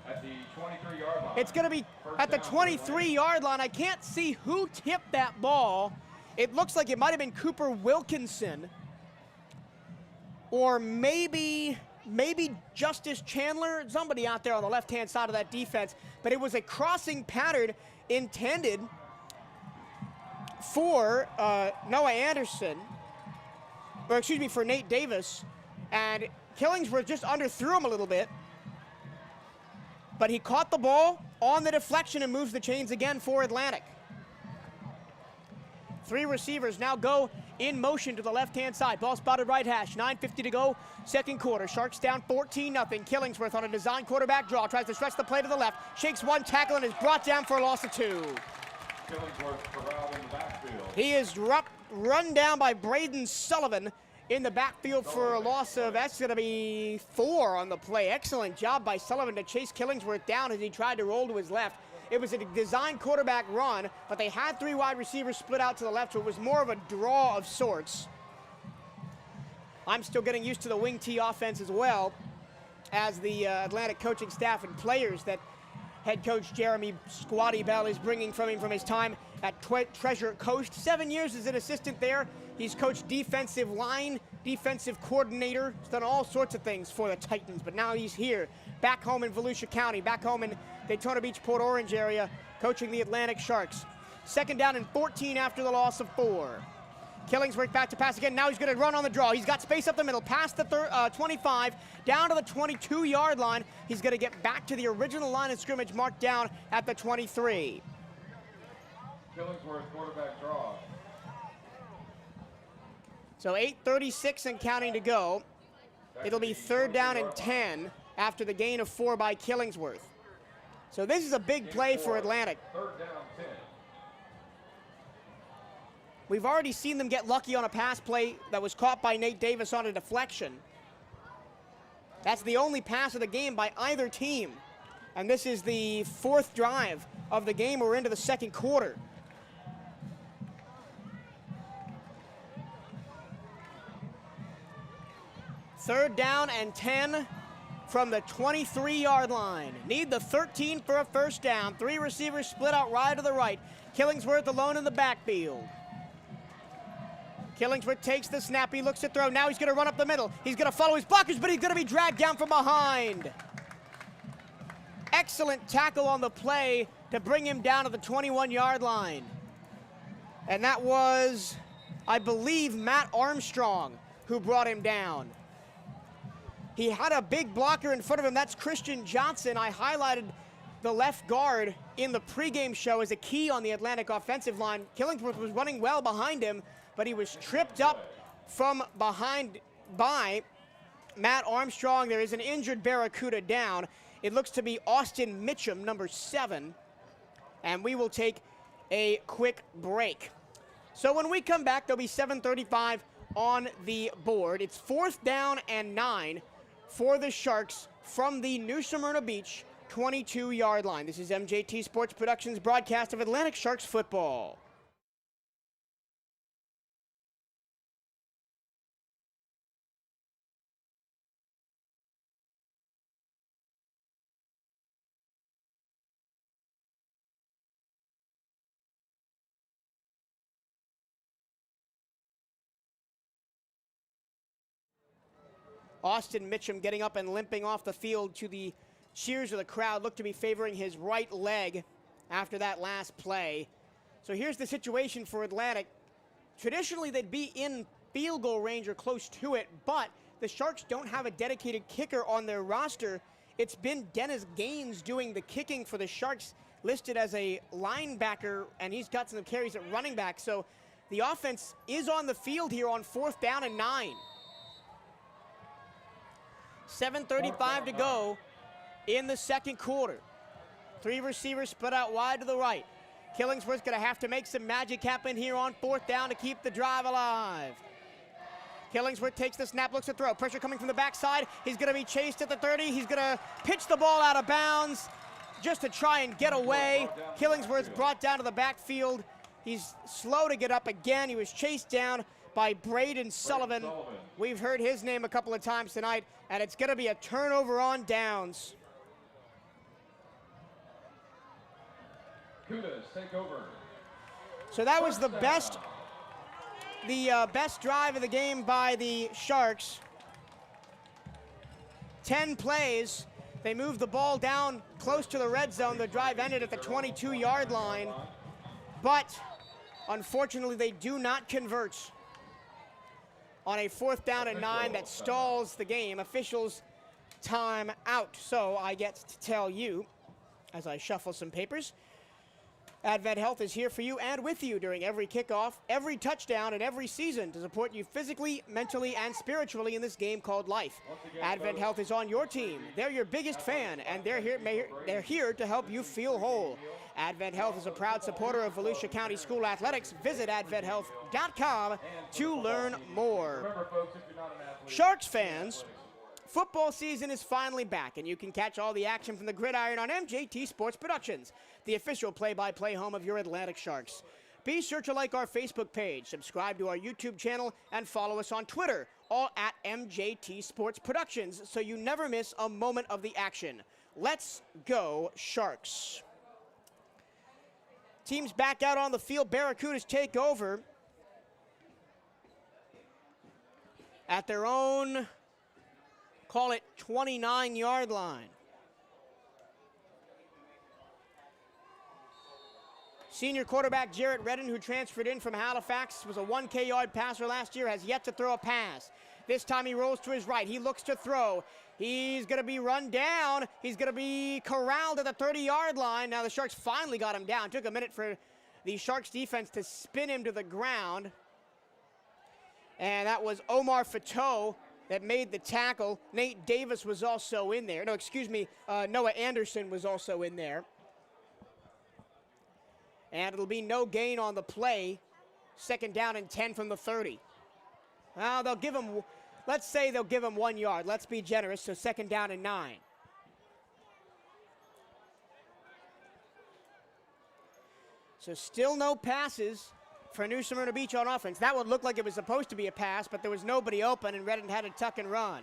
At the 23-yard line. It's going to be at the 23-yard line. I can't see who tipped that ball. It looks like it might have been Cooper Wilkinson, or maybe Justice Chandler, somebody out there on the left-hand side of that defense. But it was a crossing pattern intended for Noah Anderson, or excuse me, for Nate Davis. And Killingsworth just underthrew him a little bit. But he caught the ball on the deflection and moves the chains again for Atlantic. 3 receivers now go in motion to the left-hand side. Ball spotted right hash. 9:50 to go, 2nd quarter. Sharks down 14-0. Killingsworth on a design quarterback draw. Tries to stretch the play to the left. Shakes 1 tackle and is brought down for a loss of 2. Killingsworth corralled in the backfield. He is run down by Braden Sullivan in the backfield for a loss of, that's going to be 4 on the play. Excellent job by Sullivan to chase Killingsworth down as he tried to roll to his left. It was a design quarterback run, but they had 3 wide receivers split out to the left, so it was more of a draw of sorts. I'm still getting used to the wing T offense as well as the Atlantic coaching staff and players that head coach Jeremy Squatty Bell is bringing from him from his time at Treasure Coast. 7 years as an assistant there. He's coached defensive line, defensive coordinator. He's done all sorts of things for the Titans, but now he's here, back home in Volusia County, back home in Daytona Beach, Port Orange area, coaching the Atlantic Sharks. 2nd down and 14 after the loss of 4. Killingsworth back to pass again. Now he's going to run on the draw. He's got space up the middle, past the 25, down to the 22-yard line. He's going to get back to the original line of scrimmage marked down at the 23. Killingsworth quarterback draw. So 8:36 and counting to go. It'll be 3rd down and 10 after the gain of 4 by Killingsworth. So this is a big play for Atlantic. 3rd down, 10. We've already seen them get lucky on a pass play that was caught by Nate Davis on a deflection. That's the only pass of the game by either team. And this is the 4th drive of the game. We're into the 2nd quarter. Third down and 10 from the 23-yard line. Need the 13 for a 1st down. 3 receivers split out wide to the right. Killingsworth alone in the backfield. Killingsworth takes the snap. He looks to throw. Now he's going to run up the middle. He's going to follow his blockers, but he's going to be dragged down from behind. Excellent tackle on the play to bring him down to the 21-yard line. And that was, I believe, Matt Armstrong who brought him down. He had a big blocker in front of him. That's Christian Johnson. I highlighted the left guard in the pregame show as a key on the Atlantic offensive line. Killingsworth was running well behind him, but he was tripped up from behind by Matt Armstrong. There is an injured Barracuda down. It looks to be Austin Mitchum, number 7. And we will take a quick break. So when we come back, there'll be 7:35 on the board. It's 4th down and 9 for the Sharks from the New Smyrna Beach 22-yard line. This is MJT Sports Productions broadcast of Atlantic Sharks football. Austin Mitchum getting up and limping off the field to the cheers of the crowd. Looked to be favoring his right leg after that last play. So here's the situation for Atlantic. Traditionally, they'd be in field goal range or close to it, but the Sharks don't have a dedicated kicker on their roster. It's been Dennis Gaines doing the kicking for the Sharks, listed as a linebacker, and he's got some carries at running back. So the offense is on the field here on 4th down and 9. 7:35 to go in the second quarter. 3 receivers split out wide to the right. Killingsworth's going to have to make some magic happen here on 4th down to keep the drive alive. Killingsworth takes the snap, looks to throw. Pressure coming from the backside. He's going to be chased at the 30. He's going to pitch the ball out of bounds just to try and get away. Killingsworth's brought down to the backfield. He's slow to get up again. He was chased down by Braden Sullivan. We've heard his name a couple of times tonight, and it's going to be a turnover on downs. Barracudas take over. So that was the best drive of the game by the Sharks. 10 plays. They moved the ball down close to the red zone. The drive ended at the 22-yard line, but unfortunately they do not convert on a 4th down and 9 that stalls the game. Officials time out. So I get to tell you, as I shuffle some papers, Advent Health is here for you and with you during every kickoff, every touchdown, and every season to support you physically, mentally, and spiritually in this game called life. Advent Health is on your team. They're your biggest fan, and they're here to help you feel whole. Advent Health is a proud supporter of Volusia County School Athletics. Visit adventhealth.com to learn more. Sharks fans, football season is finally back, and you can catch all the action from the gridiron on MJT Sports Productions, the official play-by-play home of your Atlantic Sharks. Be sure to like our Facebook page, subscribe to our YouTube channel, and follow us on Twitter, all at MJT Sports Productions, so you never miss a moment of the action. Let's go, Sharks. Teams back out on the field. Barracudas take over at their own, call it 29-yard line. Senior quarterback Jarrett Redden, who transferred in from Halifax, was a 1K yard passer last year, has yet to throw a pass. This time he rolls to his right. He looks to throw. He's going to be run down. He's going to be corralled at the 30-yard line. Now the Sharks finally got him down. Took a minute for the Sharks defense to spin him to the ground. And that was Omar Fateau that made the tackle. Nate Davis was also in there. No, excuse me, Noah Anderson was also in there. And it'll be no gain on the play. 2nd down and 10 from the 30. Well, they'll give him, let's say they'll give him 1 yard. Let's be generous, so 2nd down and 9. So still no passes for New Smyrna Beach on offense. That would look like it was supposed to be a pass, but there was nobody open, and Redden had to tuck and run.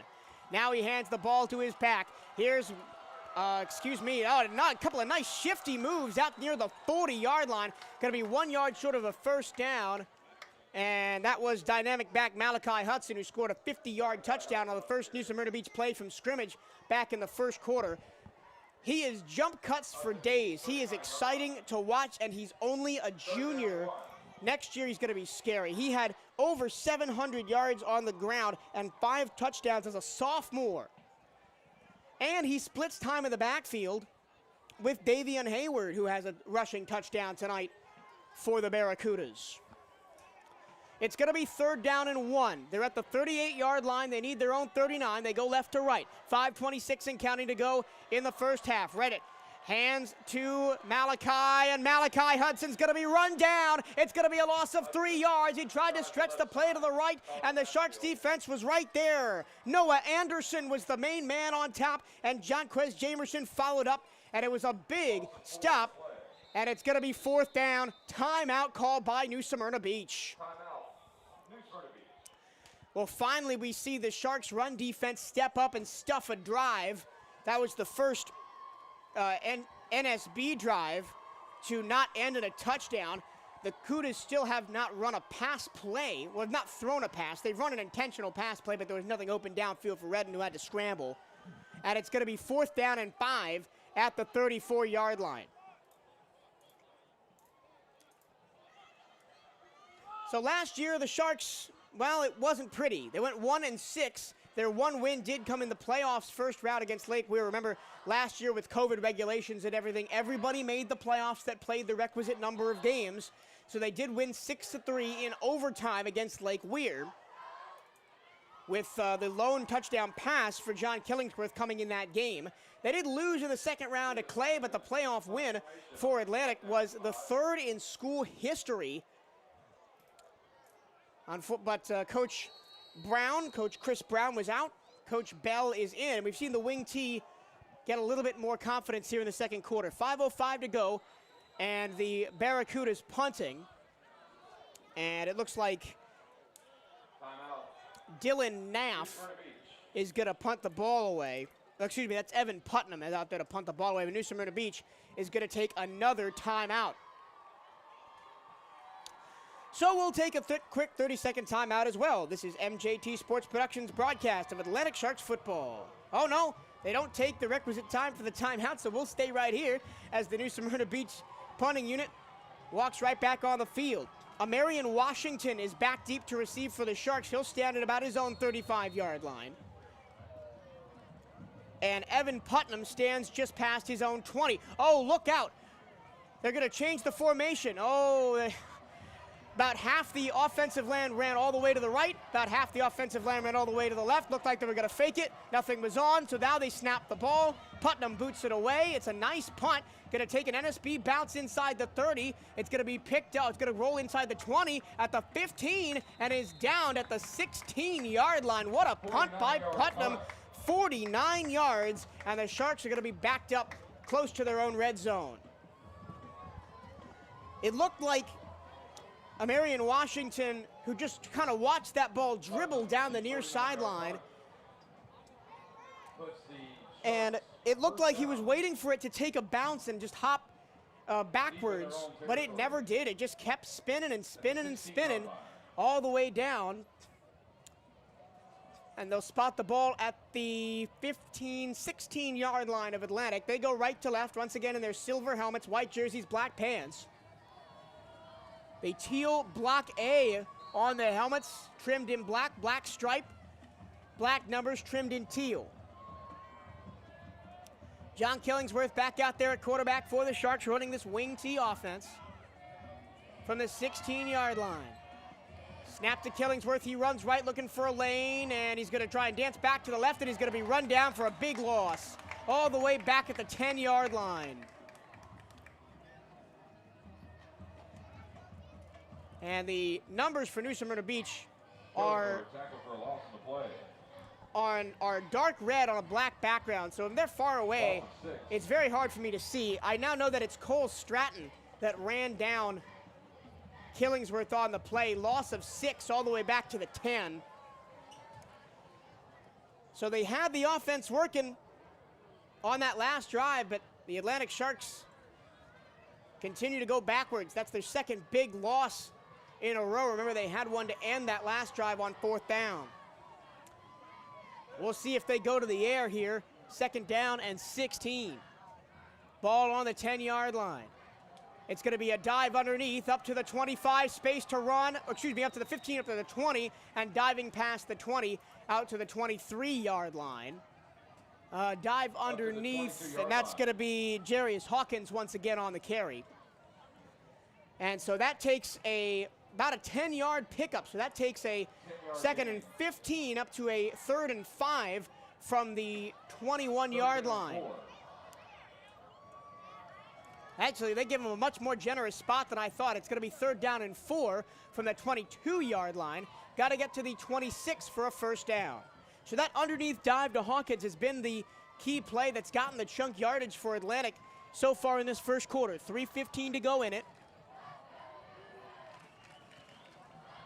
Now he hands the ball to his pack. Here's, a couple of nice shifty moves out near the 40-yard line. Going to be 1 yard short of a 1st down. And that was dynamic back Malachi Hudson, who scored a 50-yard touchdown on the first New Smyrna Beach play from scrimmage back in the 1st quarter. He is jump cuts for days. He is exciting to watch, and he's only a junior. Next year, he's going to be scary. He had over 700 yards on the ground and 5 touchdowns as a sophomore. And he splits time in the backfield with Davian Hayward, who has a rushing touchdown tonight for the Barracudas. It's going to be 3rd down and 1. They're at the 38-yard line. They need their own 39. They go left to right. 5:26 and counting to go in the first half. Redditt hands to Malachi, and Malachi Hudson's going to be run down. It's going to be a loss of 3 yards. He tried to stretch the play to the right, and the Sharks defense was right there. Noah Anderson was the main man on top, and Jonquez Jamerson followed up, and it was a big stop, and it's going to be 4th down. Timeout called by New Smyrna Beach. Well, finally we see the Sharks run defense step up and stuff a drive. That was the first NSB drive to not end in a touchdown. the Cudas still have not run a pass play. Well, not thrown a pass. They've run an intentional pass play, but there was nothing open downfield for Redden, who had to scramble. And it's going to be 4th down and 5 at the 34-yard line. So last year, the Sharks, well, it wasn't pretty. They went 1-6. Their one win did come in the playoffs first round against Lake Weir. Remember, last year with COVID regulations and everything, everybody made the playoffs that played the requisite number of games. So they did win 6-3 in overtime against Lake Weir, with the lone touchdown pass for John Killingsworth coming in that game. They did lose in the second round to Clay, but the playoff win for Atlantic was the 3rd in school history. But Coach Chris Brown was out. Coach Bell is in. We've seen the wing T get a little bit more confidence here in the second quarter. 5:05 to go, and the Barracudas punting. And it looks like Dylan Naff is going to punt the ball away. Excuse me, that's Evan Putnam is out there to punt the ball away. But New Smyrna Beach is going to take another timeout. So we'll take a quick 30-second timeout as well. This is MJT Sports Productions broadcast of Atlantic Sharks football. Oh no, they don't take the requisite time for the timeout, so we'll stay right here as the New Smyrna Beach punting unit walks right back on the field. Marion Washington is back deep to receive for the Sharks. He'll stand at about his own 35-yard line. And Evan Putnam stands just past his own 20. Oh, look out. They're going to change the formation. Oh, about half the offensive land ran all the way to the right. About half the offensive land ran all the way to the left. Looked like they were going to fake it. Nothing was on, so now they snap the ball. Putnam boots it away. It's a nice punt. Going to take an NSB bounce inside the 30. It's going to be picked up. It's going to roll inside the 20 at the 15 and is down at the 16-yard line. What a punt by Putnam. 49 yards, and the Sharks are going to be backed up close to their own red zone. It looked like Marion Washington, who just kind of watched that ball dribble down the near sideline, and it looked like he was waiting for it to take a bounce and just hop backwards, but it never did. It just kept spinning and spinning and spinning all the way down. And they'll spot the ball at the 15, 16-yard line of Atlantic. They go right to left once again in their silver helmets, white jerseys, black pants. The teal block A on the helmets, trimmed in black, black stripe, black numbers trimmed in teal. John Killingsworth back out there at quarterback for the Sharks, running this wing T offense from the 16-yard line. Snap to Killingsworth, he runs right looking for a lane, and he's going to try and dance back to the left, and he's going to be run down for a big loss all the way back at the 10-yard line. And the numbers for New Smyrna Beach are dark red on a black background, so if they're far away, it's very hard for me to see. I now know that it's Cole Stratton that ran down Killingsworth on the play. Loss of 6 all the way back to the 10. So they had the offense working on that last drive, but the Atlantic Sharks continue to go backwards. That's their second big loss in a row. Remember, they had one to end that last drive on 4th down. We'll see if they go to the air here. 2nd down and 16. Ball on the 10-yard line. It's going to be a dive underneath up to the 25, space to run, up to the 15, up to the 20, and diving past the 20 out to the 23-yard line. Dive underneath, and that's going to be Jarius Hawkins once again on the carry. And so that takes about a 10-yard pickup. So that takes a 2nd and 15 up to a 3rd and 5 from the 21-yard line. Actually, they give him a much more generous spot than I thought. It's going to be 3rd down and 4 from the 22-yard line. Got to get to the 26 for a 1st down. So that underneath dive to Hawkins has been the key play that's gotten the chunk yardage for Atlantic so far in this first quarter. 3:15 to go in it.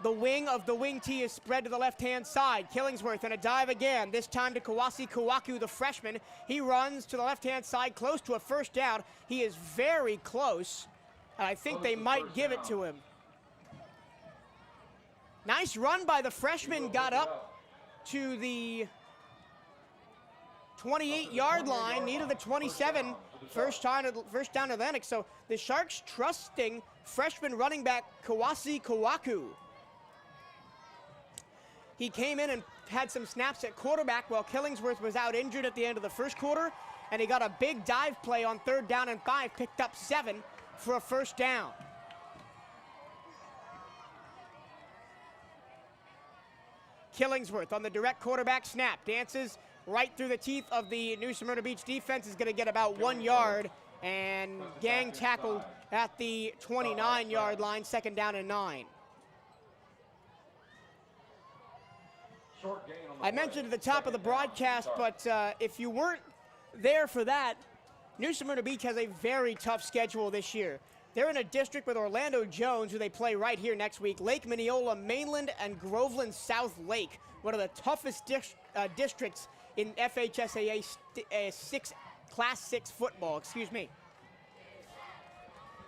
The wing of the wing T is spread to the left-hand side. Killingsworth and a dive again, this time to Kawasi Kawaku, the freshman. He runs to the left-hand side, close to a 1st down. He is very close And I think they might give it to him. Nice run by the freshman, got up to the 28-yard line, needed the 27, first down Atlantic. So the Sharks trusting freshman running back Kawasi Kawaku. He came in and had some snaps at quarterback while Killingsworth was out injured at the end of the first quarter, and he got a big dive play on 3rd down and 5, picked up 7 for a first down. Killingsworth on the direct quarterback snap, dances right through the teeth of the New Smyrna Beach defense, is going to get about 1 yard, and gang tackled at the 29-yard line, 2nd down and 9. I mentioned at the top of the broadcast, but if you weren't there for that, New Smyrna Beach has a very tough schedule this year. They're in a district with Orlando Jones, who they play right here next week, Lake Mineola Mainland, and Groveland South Lake, one of the toughest districts in FHSAA Class 6 football,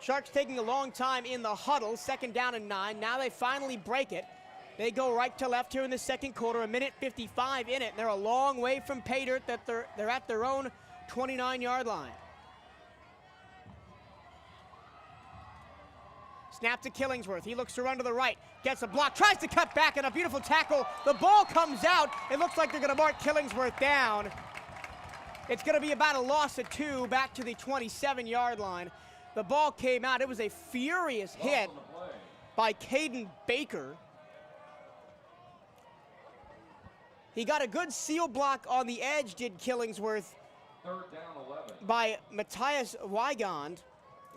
Sharks taking a long time in the huddle, 2nd down and 9. Now they finally break it. They go right to left here in the second quarter, 1:55 in it, and they're a long way from pay dirt. That they're at their own 29-yard line. Snap to Killingsworth. He looks to run to the right, gets a block, tries to cut back, and a beautiful tackle. The ball comes out. It looks like they're going to mark Killingsworth down. It's going to be about a loss of 2 back to the 27-yard line. The ball came out. It was a furious hit by Caden Baker. He got a good seal block on the edge, did Killingsworth, 3rd down 11. by Matthias Weigand,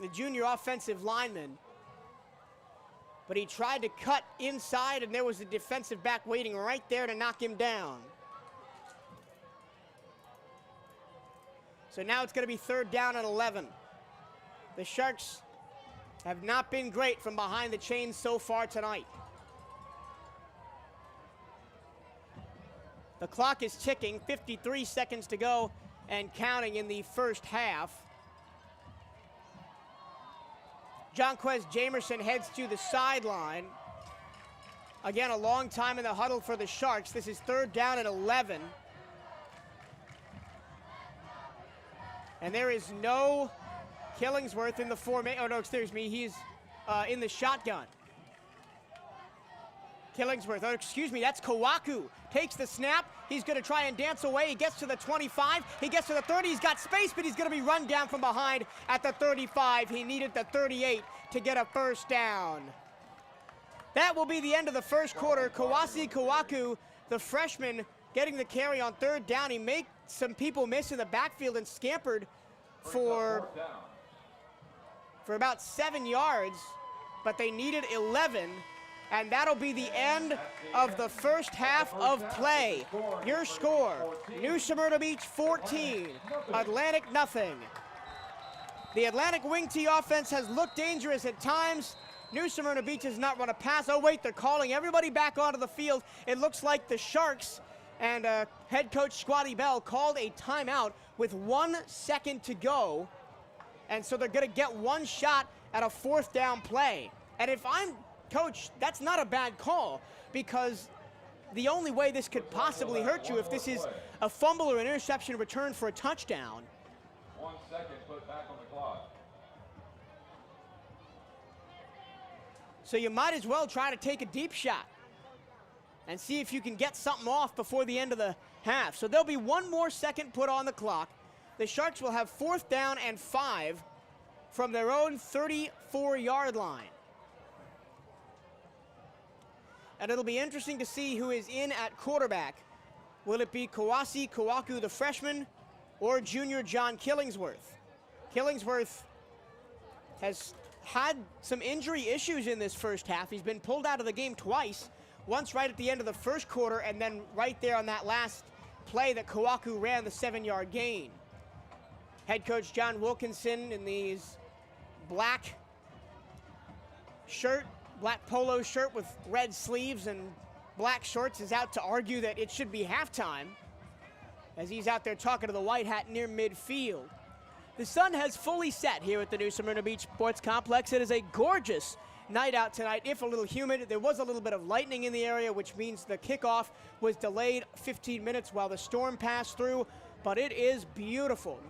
the junior offensive lineman. But he tried to cut inside, and there was a defensive back waiting right there to knock him down. So now it's going to be 3rd down and 11. The Sharks have not been great from behind the chains so far tonight. The clock is ticking, 53 seconds to go and counting in the first half. Jonquez Jamerson heads to the sideline. Again, a long time in the huddle for the Sharks. This is 3rd down and 11. And there is no Killingsworth in the formation. Oh, no, excuse me. He's in the shotgun. Killingsworth, oh, excuse me, that's Kawaku. Takes the snap. He's going to try and dance away. He gets to the 25. He gets to the 30. He's got space, but he's going to be run down from behind at the 35. He needed the 38 to get a first down. That will be the end of the first quarter. Kawasi Kawaku, the freshman, getting the carry on 3rd down. He made some people miss in the backfield and scampered for about 7 yards, but they needed 11. And that'll be the end of the first half of play. Your score, New Smyrna Beach 14, Atlantic nothing. The Atlantic wing T offense has looked dangerous at times. New Smyrna Beach has not run a pass. Oh wait, they're calling everybody back onto the field. It looks like the Sharks and head coach Squatty Bell called a timeout with 1 second to go. And so they're gonna get one shot at a 4th down play. And if I'm coach, that's not a bad call, because the only way this could possibly hurt you if this is a fumble or an interception return for a touchdown. 1 second put back on the clock. So you might as well try to take a deep shot and see if you can get something off before the end of the half. So there'll be 1 more second put on the clock. The Sharks will have 4th down and 5 from their own 34-yard line. And it'll be interesting to see who is in at quarterback. Will it be Kawasi Kawaku, the freshman, or junior John Killingsworth? Killingsworth has had some injury issues in this first half. He's been pulled out of the game twice, once right at the end of the first quarter, and then right there on that last play that Kawaku ran, the 7-yard gain. Head coach John Wilkinson in these black polo shirt with red sleeves and black shorts is out to argue that it should be halftime, as he's out there talking to the white hat near midfield. The sun has fully set here at the new Smyrna Beach Sports Complex. It is a gorgeous night out tonight, if a little humid. There was a little bit of lightning in the area, which means the kickoff was delayed 15 minutes while the storm passed through, but it is beautiful.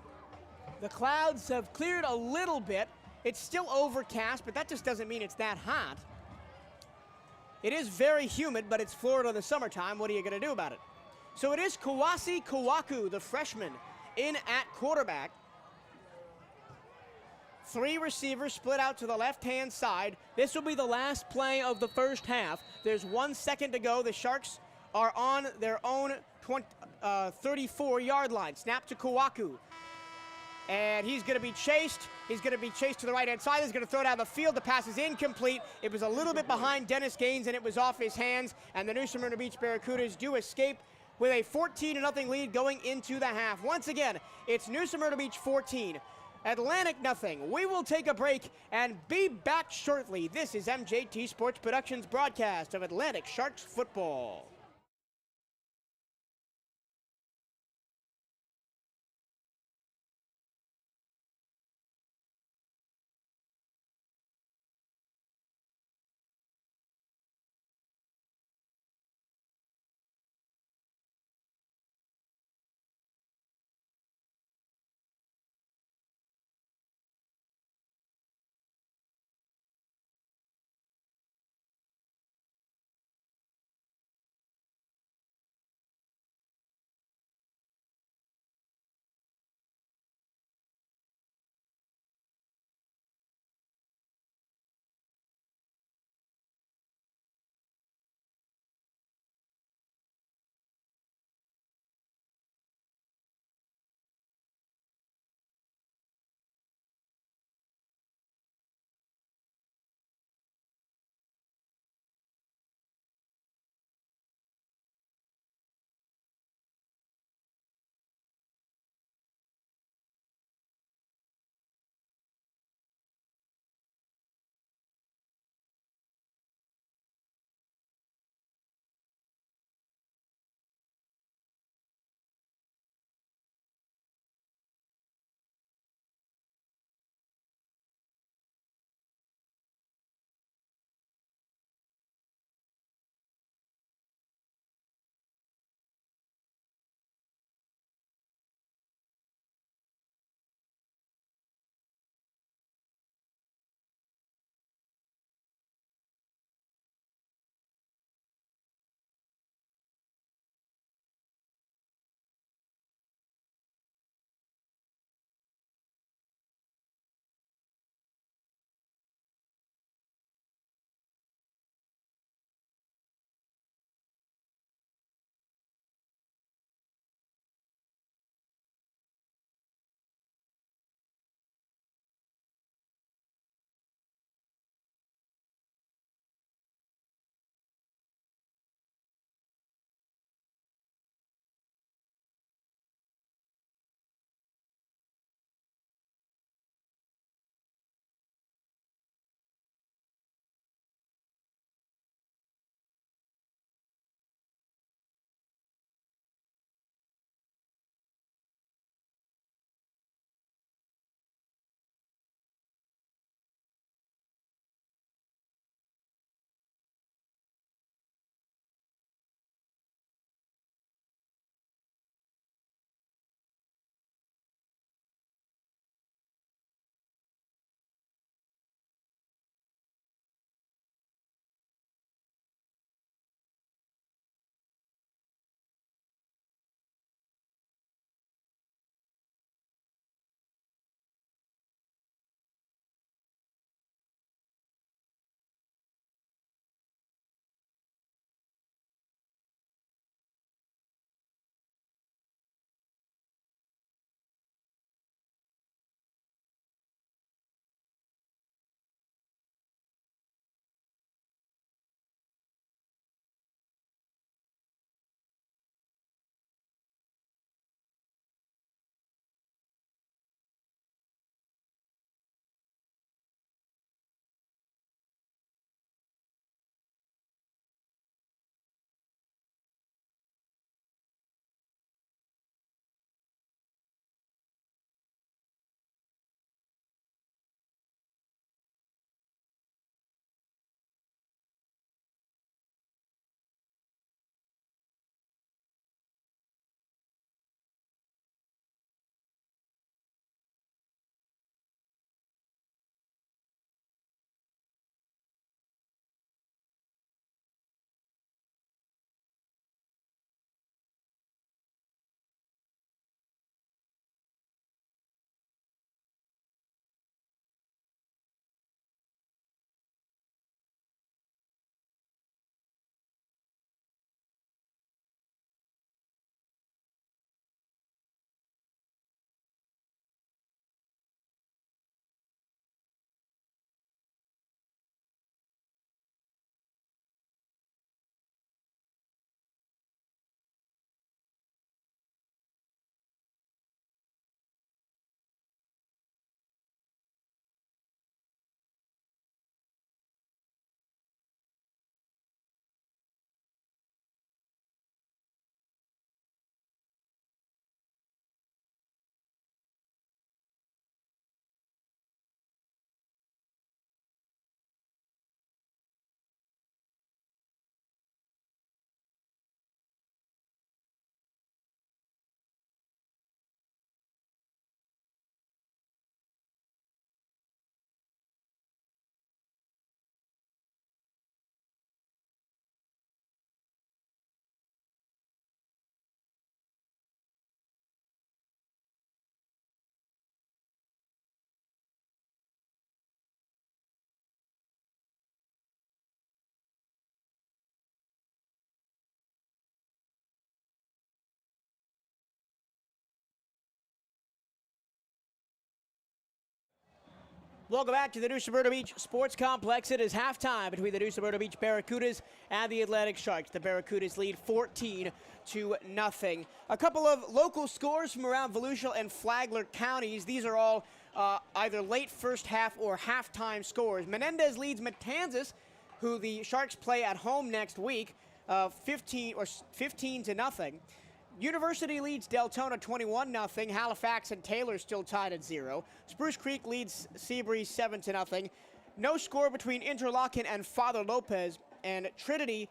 The clouds have cleared a little bit. It's still overcast, but that just doesn't mean it's that hot. It is very humid, but it's Florida in the summertime. What are you going to do about it? So it is Kawasi Kawaku, the freshman, in at quarterback. 3 receivers split out to the left-hand side. This will be the last play of the first half. There's 1 second to go. The Sharks are on their own 34-yard line. Snap to Kawaku. And he's going to be chased. He's going to be chased to the right-hand side. He's going to throw it out of the field. The pass is incomplete. It was a little bit behind Dennis Gaines, and it was off his hands. And the new Smyrna Beach Barracudas do escape with a 14-0 lead going into the half. Once again, it's New Smyrna Beach 14, Atlantic nothing. We will take a break and be back shortly. This is MJT Sports Productions broadcast of Atlantic Sharks football. Welcome back to the New Smyrna Beach Sports Complex. It is halftime between the New Smyrna Beach Barracudas and the Atlantic Sharks. The Barracudas lead 14-0. A couple of local scores from around Volusia and Flagler counties. These are all either late first half or halftime scores. Menendez leads Matanzas, who the Sharks play at home next week, 15-0. University leads Deltona 21-0. Halifax and Taylor still tied at 0. Spruce Creek leads Seabury 7-0. No score between Interlochen and Father Lopez, and Trinity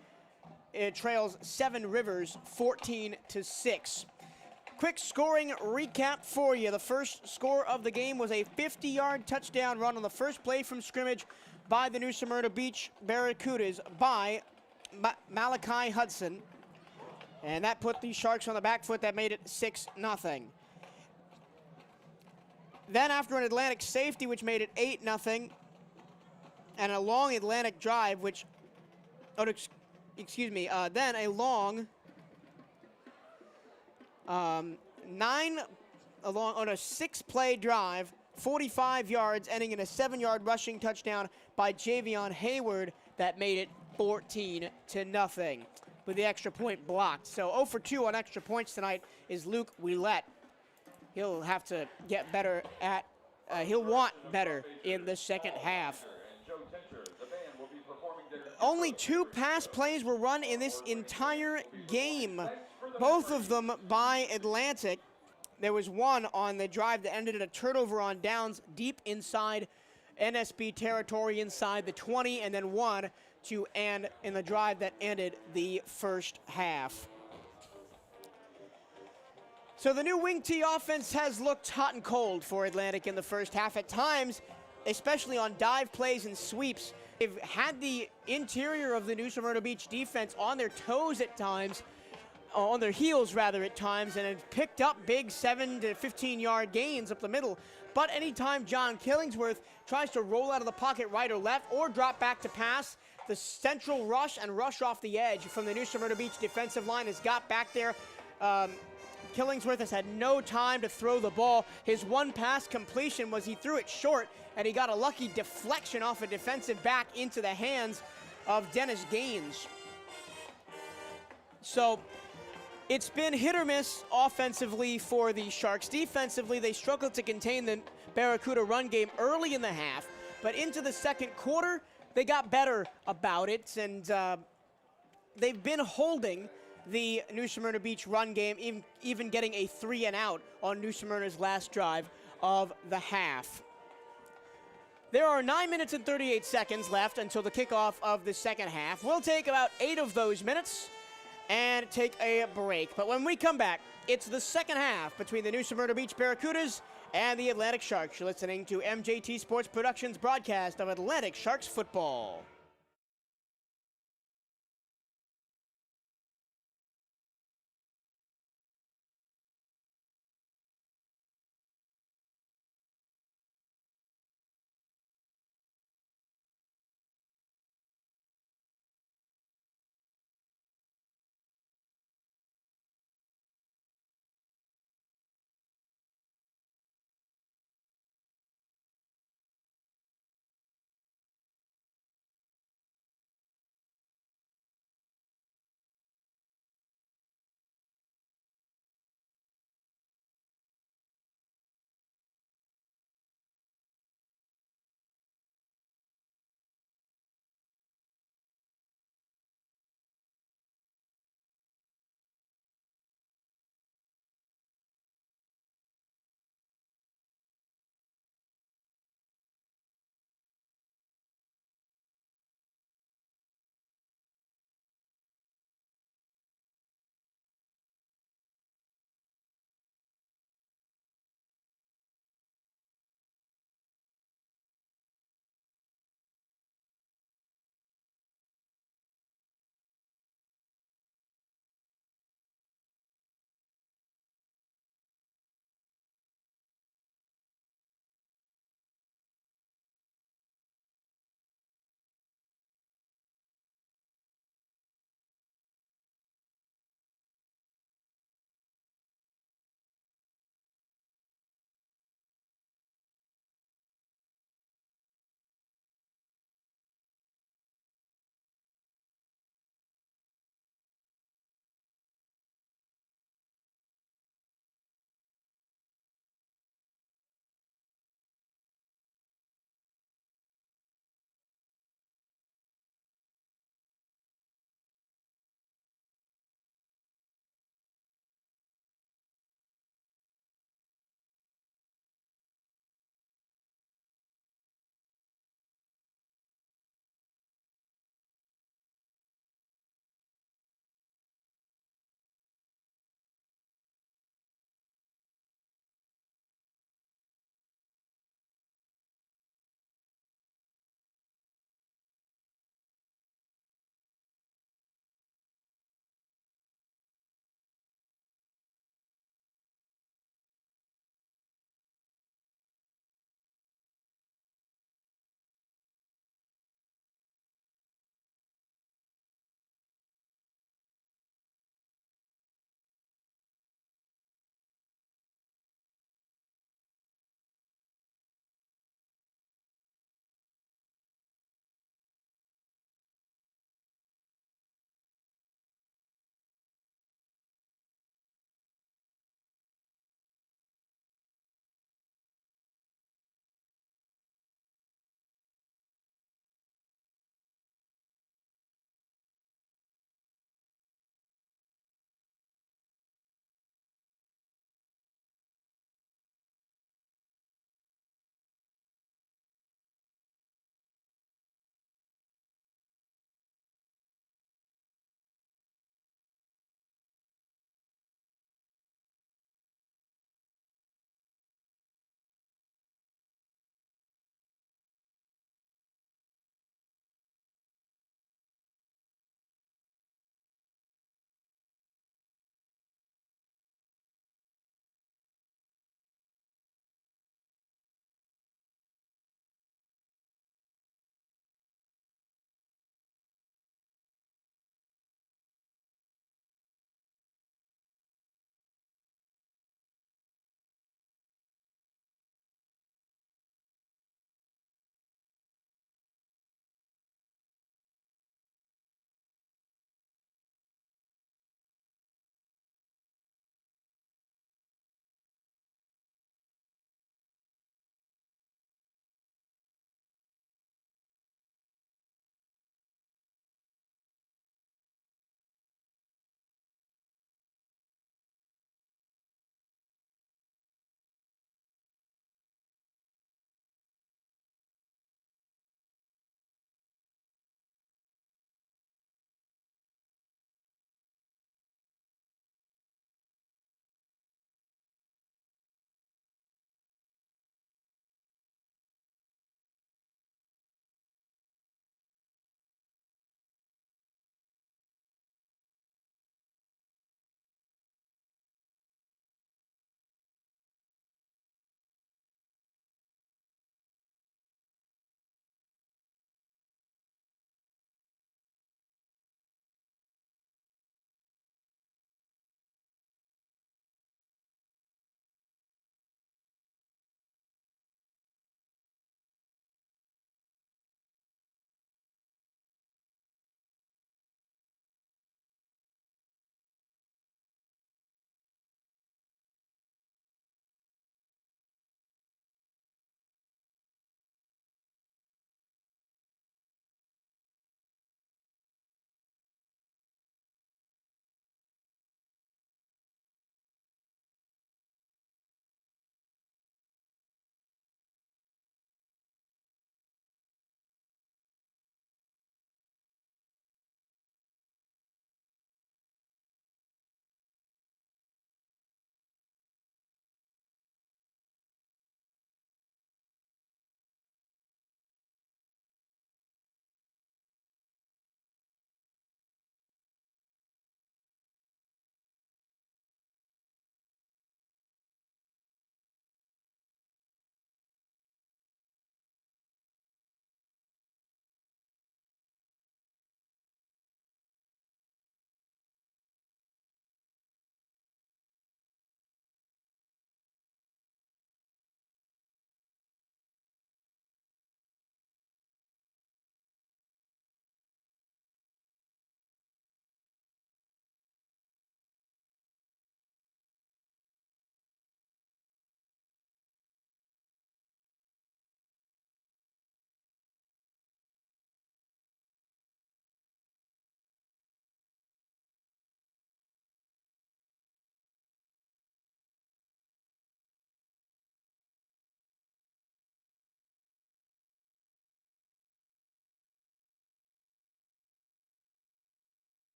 trails Seven Rivers 14-6. Quick scoring recap for you. The first score of the game was a 50-yard touchdown run on the first play from scrimmage by the New Smyrna Beach Barracudas by Malachi Hudson. And that put the Sharks on the back foot. That made it 6-0. Then after an Atlantic safety, which made it 8-0, and a long Atlantic drive, which, then a long on a 6-play drive, 45 yards, ending in a 7-yard rushing touchdown by Javion Hayward that made it 14-0. With the extra point blocked. So 0 for 2 on extra points tonight is Luke Ouellette. He'll have to get better at, he'll want better in the second half. Only 2 pass plays were run in this entire game, both of them by Atlantic. There was one on the drive that ended in a turnover on downs deep inside NSB territory inside the 20, and then one to end in the drive that ended the first half. So the new wing tee offense has looked hot and cold for Atlantic in the first half. At times, especially on dive plays and sweeps, they've had the interior of the New Smyrna Beach defense on their toes at times, on their heels rather at times, and have picked up big 7 to 15-yard gains up the middle. But anytime John Killingsworth tries to roll out of the pocket right or left or drop back to pass, the central rush and rush off the edge from the New Smyrna Beach defensive line has got back there. Killingsworth has had no time to throw the ball. His one pass completion was he threw it short, and he got a lucky deflection off a defensive back into the hands of Dennis Gaines. So it's been hit or miss offensively for the Sharks. Defensively, they struggled to contain the Barracuda run game early in the half, but into the second quarter, they got better about it, and they've been holding the New Smyrna Beach run game, even getting a 3-and-out on New Smyrna's last drive of the half. There are 9 minutes and 38 seconds left until the kickoff of the second half. We'll take about 8 of those minutes and take a break. But when we come back, it's the second half between the New Smyrna Beach Barracudas and the Atlantic Sharks. You're listening to MJT Sports Productions broadcast of Atlantic Sharks football.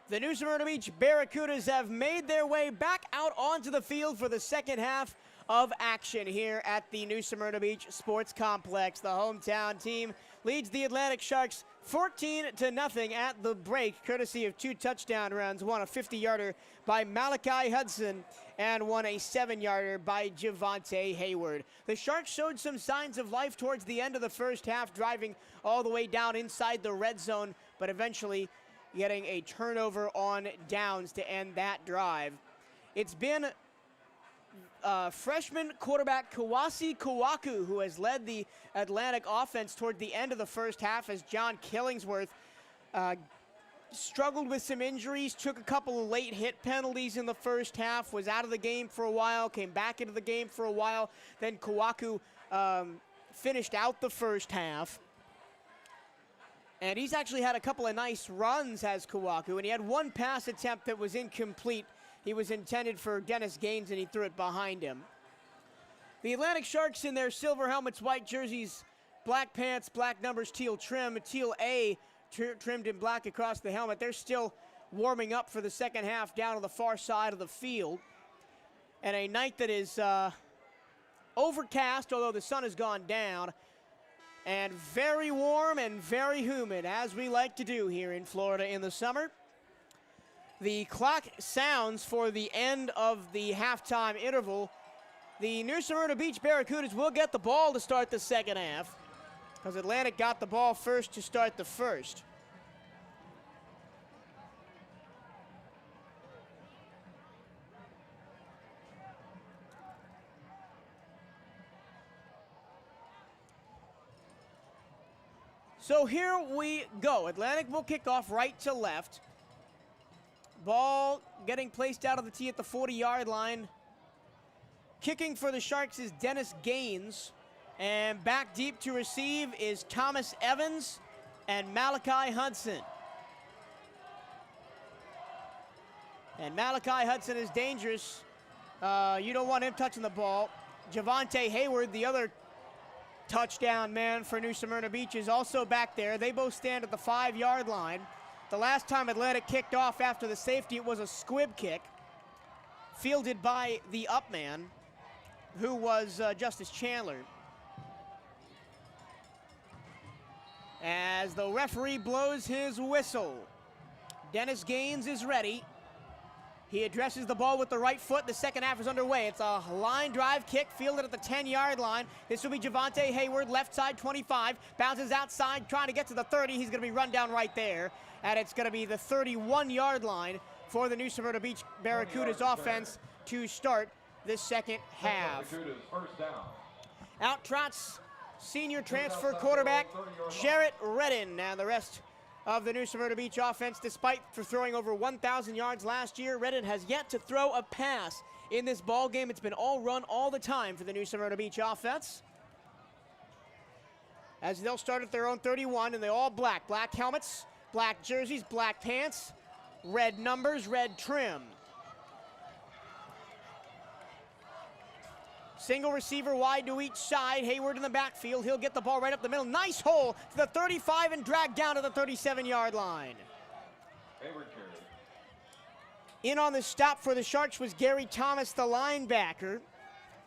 The New Smyrna Beach Barracudas have made their way back out onto the field for the second half of action here at the New Smyrna Beach Sports Complex. The hometown team leads the Atlantic Sharks 14-0 at the break, courtesy of 2 touchdown runs, one a 50-yarder by Malachi Hudson and one a 7-yarder by Javante Hayward. The Sharks showed some signs of life towards the end of the first half, driving all the way down inside the red zone, but eventually getting a turnover on downs to end that drive. It's been freshman quarterback Kawasi Kawaku who has led the Atlantic offense toward the end of the first half, as John Killingsworth struggled with some injuries, took a couple of late hit penalties in the first half, was out of the game for a while, came back into the game for a while. Then Kawaku finished out the first half. And he's actually had a couple of nice runs as Kawaku, and he had one pass attempt that was incomplete. He was intended for Dennis Gaines, and he threw it behind him. The Atlantic Sharks in their silver helmets, white jerseys, black pants, black numbers, teal trim, teal A trimmed in black across the helmet. They're still warming up for the second half down on the far side of the field. And a night that is overcast, although the sun has gone down, and very warm and very humid, as we like to do here in Florida in the summer. The clock sounds for the end of the halftime interval. The New Smyrna Beach Barracudas will get the ball to start the second half, because Atlantic got the ball first to start the first. So here we go. Atlantic will kick off right to left. Ball getting placed out of the tee at the 40-yard line. Kicking for the Sharks is Dennis Gaines. And back deep to receive is Thomas Evans and Malachi Hudson. And Malachi Hudson is dangerous. You don't want him touching the ball. Javante Hayward, the other touchdown man for New Smyrna Beach, is also back there. They both stand at the 5-yard line. The last time Atlantic kicked off after the safety, it was a squib kick fielded by the up man, who was Justice Chandler. As the referee blows his whistle, Dennis Gaines is ready. He addresses the ball with the right foot. The second half is underway. It's a line drive kick fielded at the 10-yard line. This will be Javante Hayward, left side 25. Bounces outside, trying to get to the 30. He's going to be run down right there. And it's going to be the 31-yard line for the New Smyrna Beach Barracudas offense to start the second half. Out trots senior transfer quarterback Jarrett Redden, and the rest of the New Smyrna Beach offense, despite for throwing over 1,000 yards last year, Redden has yet to throw a pass in this ball game. It's been all run all the time for the New Smyrna Beach offense, as they'll start at their own 31, and they're all black. Black helmets, black jerseys, black pants, red numbers, red trim. Single receiver wide to each side. Hayward in the backfield. He'll get the ball right up the middle. Nice hole to the 35 and drag down to the 37-yard line. Hayward carry. In on the stop for the Sharks was Gary Thomas, the linebacker.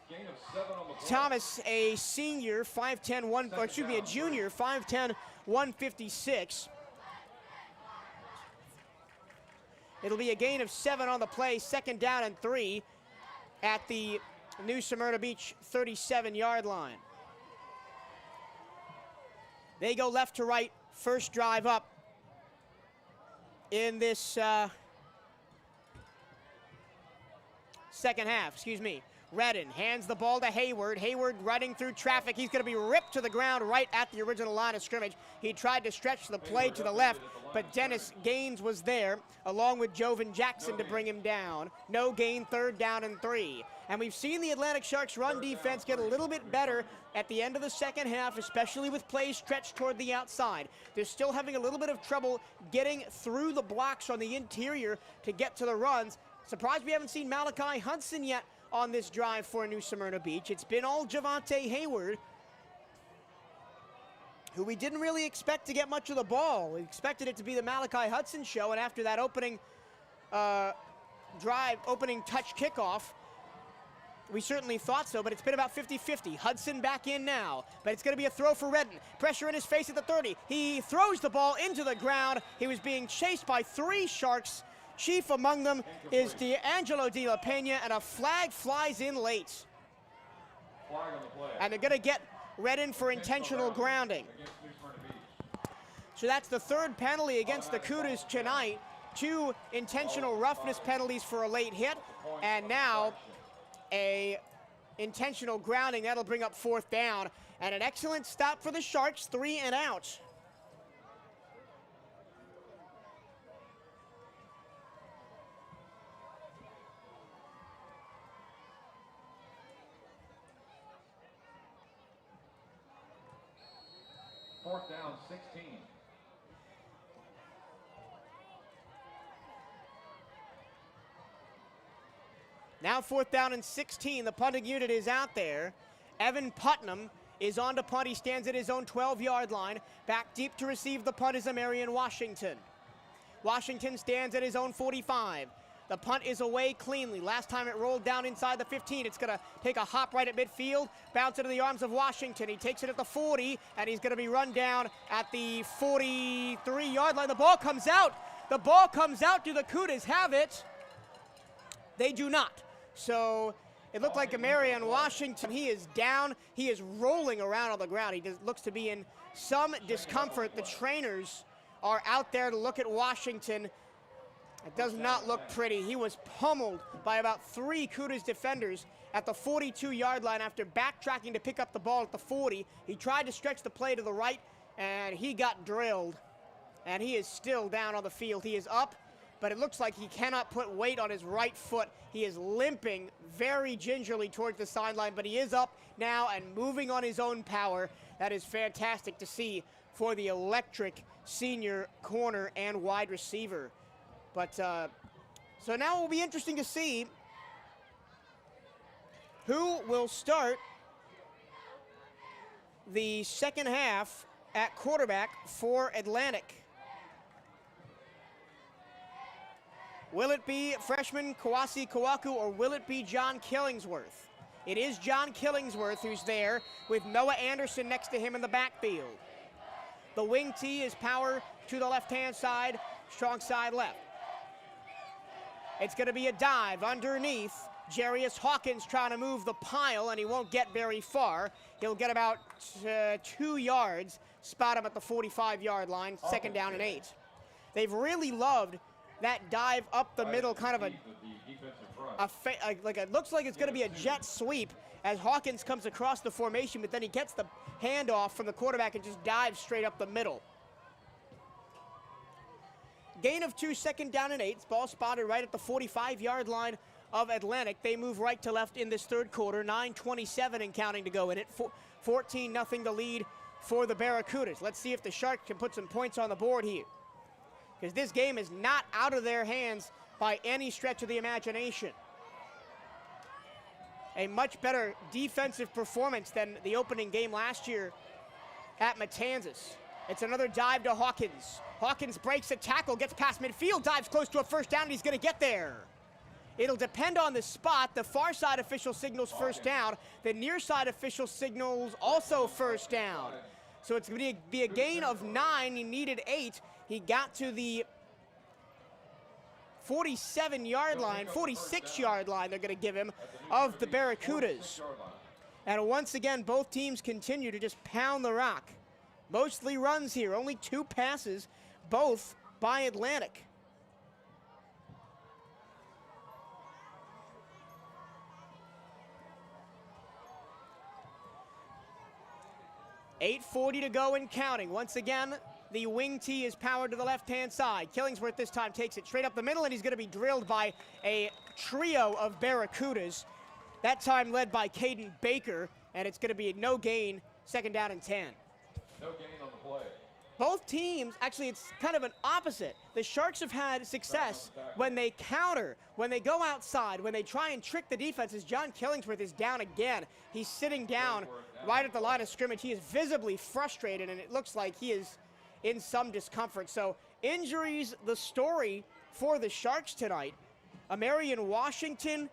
Gain of 7 on the play. Thomas, a senior, a junior, 5'10", 156. It'll be a gain of 7 on the play, second down and 3 at the New Smyrna Beach 37-yard line. They go left to right, first drive up in this second half, Redden hands the ball to Hayward. Hayward running through traffic. He's going to be ripped to the ground right at the original line of scrimmage. He tried to stretch the play to the left, but Dennis Gaines was there, along with Jovan Jackson, to bring him down. No gain, third down and 3. And we've seen the Atlantic Sharks run defense get a little bit better at the end of the second half, especially with plays stretched toward the outside. They're still having a little bit of trouble getting through the blocks on the interior to get to the runs. Surprised we haven't seen Malachi Hudson yet on this drive for New Smyrna Beach. It's been all Javante Hayward. who we didn't really expect to get much of the ball. We expected it to be the Malachi Hudson show, and after that opening opening touch kickoff, we certainly thought so, but it's been about 50-50. Hudson back in now, but it's going to be a throw for Redden. Pressure in his face at the 30. He throws the ball into the ground. He was being chased by 3 Sharks. Chief among them is D'Angelo De La Pena, and a flag flies in late. Flag on the play. And they're going to get Redden for intentional grounding. Against New Smyrna Beach. So that's the 3rd penalty against the Cougars tonight. 2 intentional roughness penalties for a late hit, and now a intentional grounding. That'll bring up 4th down, and an excellent stop for the Sharks, 3 and out. Fourth down, 16. Now 4th down and 16. The punting unit is out there. Evan Putnam is on to punt. He stands at his own 12-yard line. Back deep to receive the punt is Amarian Washington. Washington stands at his own 45. The punt is away cleanly. Last time it rolled down inside the 15. It's going to take a hop right at midfield, bounce into the arms of Washington. He takes it at the 40, and he's going to be run down at the 43-yard line. The ball comes out. The ball comes out. Do the Cougars have it? They do not. So it looked like Amarian Washington, he is down. He is rolling around on the ground. He looks to be in some discomfort. The trainers are out there to look at Washington. It does not look pretty. He was pummeled by about 3 Cougars defenders at the 42-yard line after backtracking to pick up the ball at the 40. He tried to stretch the play to the right, and he got drilled. And he is still down on the field. He is up, but it looks like he cannot put weight on his right foot. He is limping very gingerly towards the sideline, but he is up now and moving on his own power. That is fantastic to see for the electric senior corner and wide receiver. But so now it will be interesting to see who will start the second half at quarterback for Atlantic. Will it be freshman Kawasi Kawaku, or will it be John Killingsworth? It is John Killingsworth who's there with Noah Anderson next to him in the backfield. The wing tee is power to the left-hand side, strong side left. It's going to be a dive underneath. Jarius Hawkins trying to move the pile, and he won't get very far. He'll get about 2 yards, spot him at the 45-yard line, 2nd down and 8. They've really loved that dive up the middle, kind of it looks like it's going to be a jet sweep as Hawkins comes across the formation, but then he gets the handoff from the quarterback and just dives straight up the middle. Gain of 2, 2nd down and 8. Ball spotted right at the 45-yard line of Atlantic. They move right to left in this 3rd quarter. 9:27 and counting to go in it. 14-0 the lead for the Barracudas. Let's see if the Sharks can put some points on the board here, because this game is not out of their hands by any stretch of the imagination. A much better defensive performance than the opening game last year at Matanzas. It's another dive to Hawkins. Hawkins breaks a tackle, gets past midfield, dives close to a 1st down, and he's going to get there. It'll depend on the spot. The far side official signals 1st down. The near side official signals also 1st down. So it's going to be a gain of 9. He needed 8. He got to the 47-yard line, 46-yard line they're going to give him of the Barracudas. And once again, both teams continue to just pound the rock. Mostly runs here, only 2 passes, both by Atlantic. .8:40 to go and counting. Once again, the wing tee is powered to the left-hand side. Killingsworth this time takes it straight up the middle, and he's going to be drilled by a trio of Barracudas, that time led by Caden Baker, and it's going to be a no gain, 2nd down and 10. No gain on the play. Both teams, actually it's kind of an opposite. The Sharks have had success when they counter, when they go outside, when they try and trick the defenses. John Killingsworth is down again. He's sitting down right at the line of scrimmage. He is visibly frustrated, and it looks like he is in some discomfort. So injuries, the story for the Sharks tonight. Amarian Washington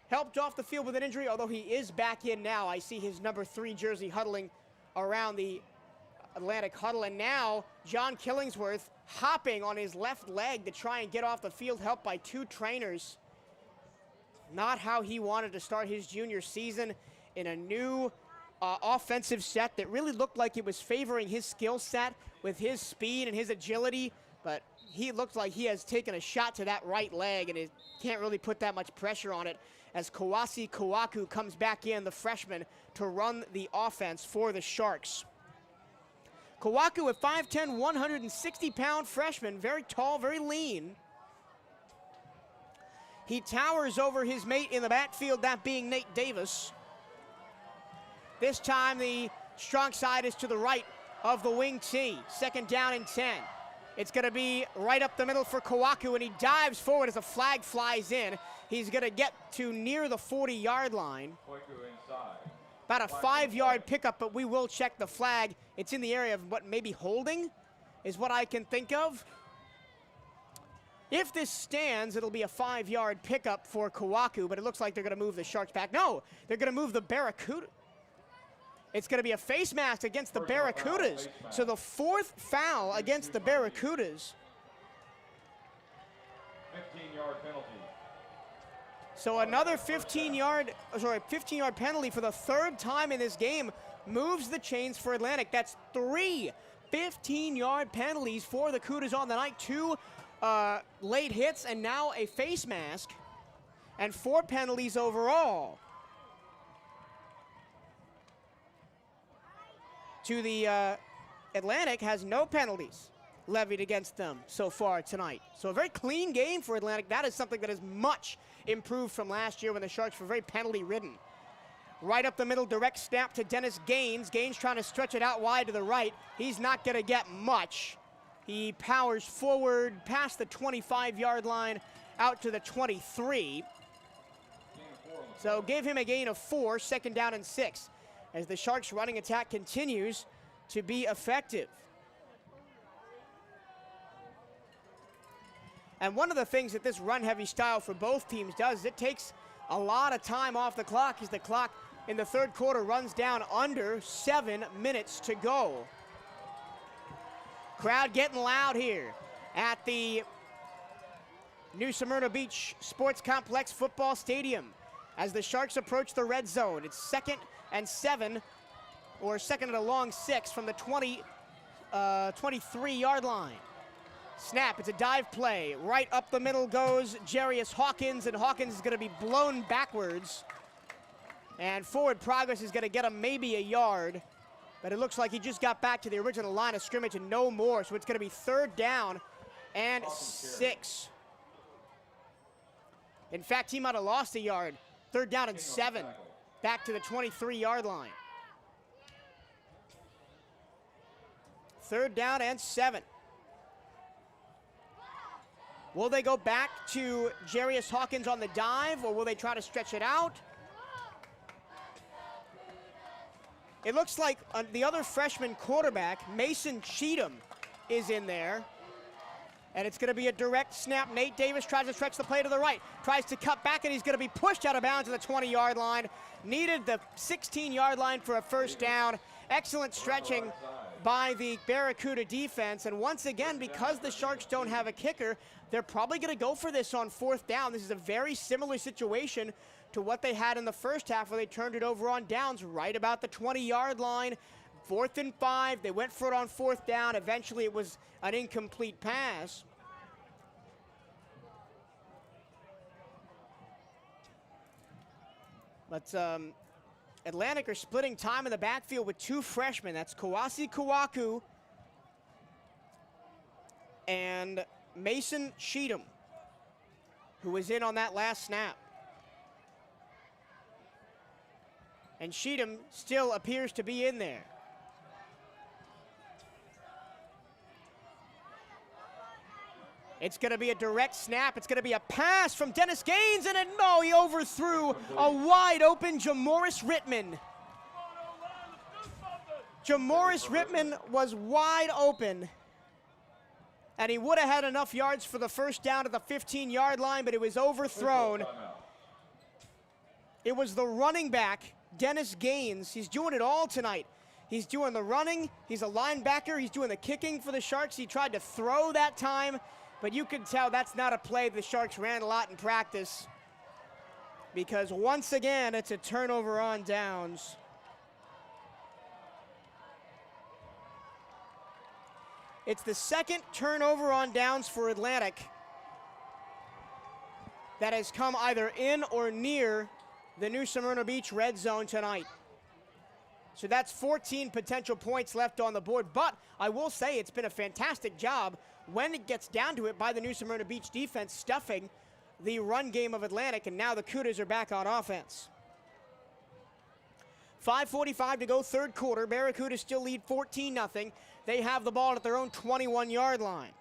helped off the field with an injury, although he is back in now. I see his number 3 jersey huddling around the Atlantic huddle. And now John Killingsworth hopping on his left leg to try and get off the field, helped by 2 trainers. Not how he wanted to start his junior season, in a new offensive set that really looked like it was favoring his skill set with his speed and his agility, but he looked like he has taken a shot to that right leg, and it can't really put that much pressure on it as Kawasi Kawaku comes back in, the freshman, to run the offense for the Sharks. Kawaku, a 5'10", 160-pound freshman, very tall, very lean. He towers over his mate in the backfield, that being Nate Davis. This time the strong side is to the right of the wing T. 2nd down and 10. It's going to be right up the middle for Kawaku, and he dives forward as a flag flies in. He's going to get to near the 40-yard line. About a 5-yard pickup, but we will check the flag. It's in the area of what, maybe holding is what I can think of. If this stands, it'll be a 5-yard pickup for Kawaku, but it looks like they're going to move the Sharks back. No, they're going to move the Barracuda. It's going to be a face mask against the Barracudas. So the 4th foul against the Barracudas. 15-yard penalty. So another 15-yard penalty for the 3rd time in this game moves the chains for Atlantic. That's 3 15-yard penalties for the Cudas on the night. 2 late hits and now a face mask, and 4 penalties overall. To the Atlantic has no penalties levied against them so far tonight. So a very clean game for Atlantic. That is something that is much improved from last year when the Sharks were very penalty-ridden. Right up the middle, direct snap to Dennis Gaines. Gaines trying to stretch it out wide to the right. He's not going to get much. He powers forward past the 25-yard line out to the 23. So give him a gain of 4, 2nd down and 6. As the Sharks' running attack continues to be effective. And one of the things that this run-heavy style for both teams does is it takes a lot of time off the clock, as the clock in the 3rd quarter runs down under 7 minutes to go. Crowd getting loud here at the new Smyrna Beach Sports Complex football stadium as the Sharks approach the red zone. It's 2nd and 7, or 2nd and a long 6 from the 23-yard line. Snap, it's a dive play. Right up the middle goes Jarius Hawkins, and Hawkins is going to be blown backwards. And forward progress is going to get him maybe a yard, but it looks like he just got back to the original line of scrimmage and no more, so it's going to be 3rd down and 6. In fact, he might have lost a yard. 3rd down and 7. Back to the 23-yard line. 3rd down and 7. Will they go back to Jarius Hawkins on the dive, or will they try to stretch it out? It looks like the other freshman quarterback, Mason Cheatham, is in there. And it's going to be a direct snap. Nate Davis tries to stretch the play to the right. Tries to cut back, and he's going to be pushed out of bounds at the 20-yard line. Needed the 16-yard line for a 1st down. Excellent stretching by the Barracuda defense. And once again, because the Sharks don't have a kicker, they're probably going to go for this on 4th down. This is a very similar situation to what they had in the first half, where they turned it over on downs right about the 20-yard line. 4th and 5, they went for it on 4th down. Eventually it was an incomplete pass. But Atlantic are splitting time in the backfield with 2 freshmen. That's Kawasi Kawaku and Mason Cheatham, who was in on that last snap. And Cheatham still appears to be in there. It's going to be a direct snap. It's going to be a pass from Dennis Gaines, and he overthrew a wide-open Jamoris Rittman. Jamoris Rittman was wide open, and he would have had enough yards for the first down at the 15-yard line, but it was overthrown. It was the running back, Dennis Gaines. He's doing it all tonight. He's doing the running, he's a linebacker, he's doing the kicking for the Sharks. He tried to throw that time, but you can tell that's not a play the Sharks ran a lot in practice, because once again, it's a turnover on downs. It's the second turnover on downs for Atlantic that has come either in or near the new Smyrna Beach red zone tonight. So that's 14 potential points left on the board, but I will say it's been a fantastic job when it gets down to it by the new Smyrna Beach defense stuffing the run game of Atlantic, and now the Cougars are back on offense. 5:45 to go, third quarter. Barracudas still lead 14-0. They have the ball at their own 21-yard line.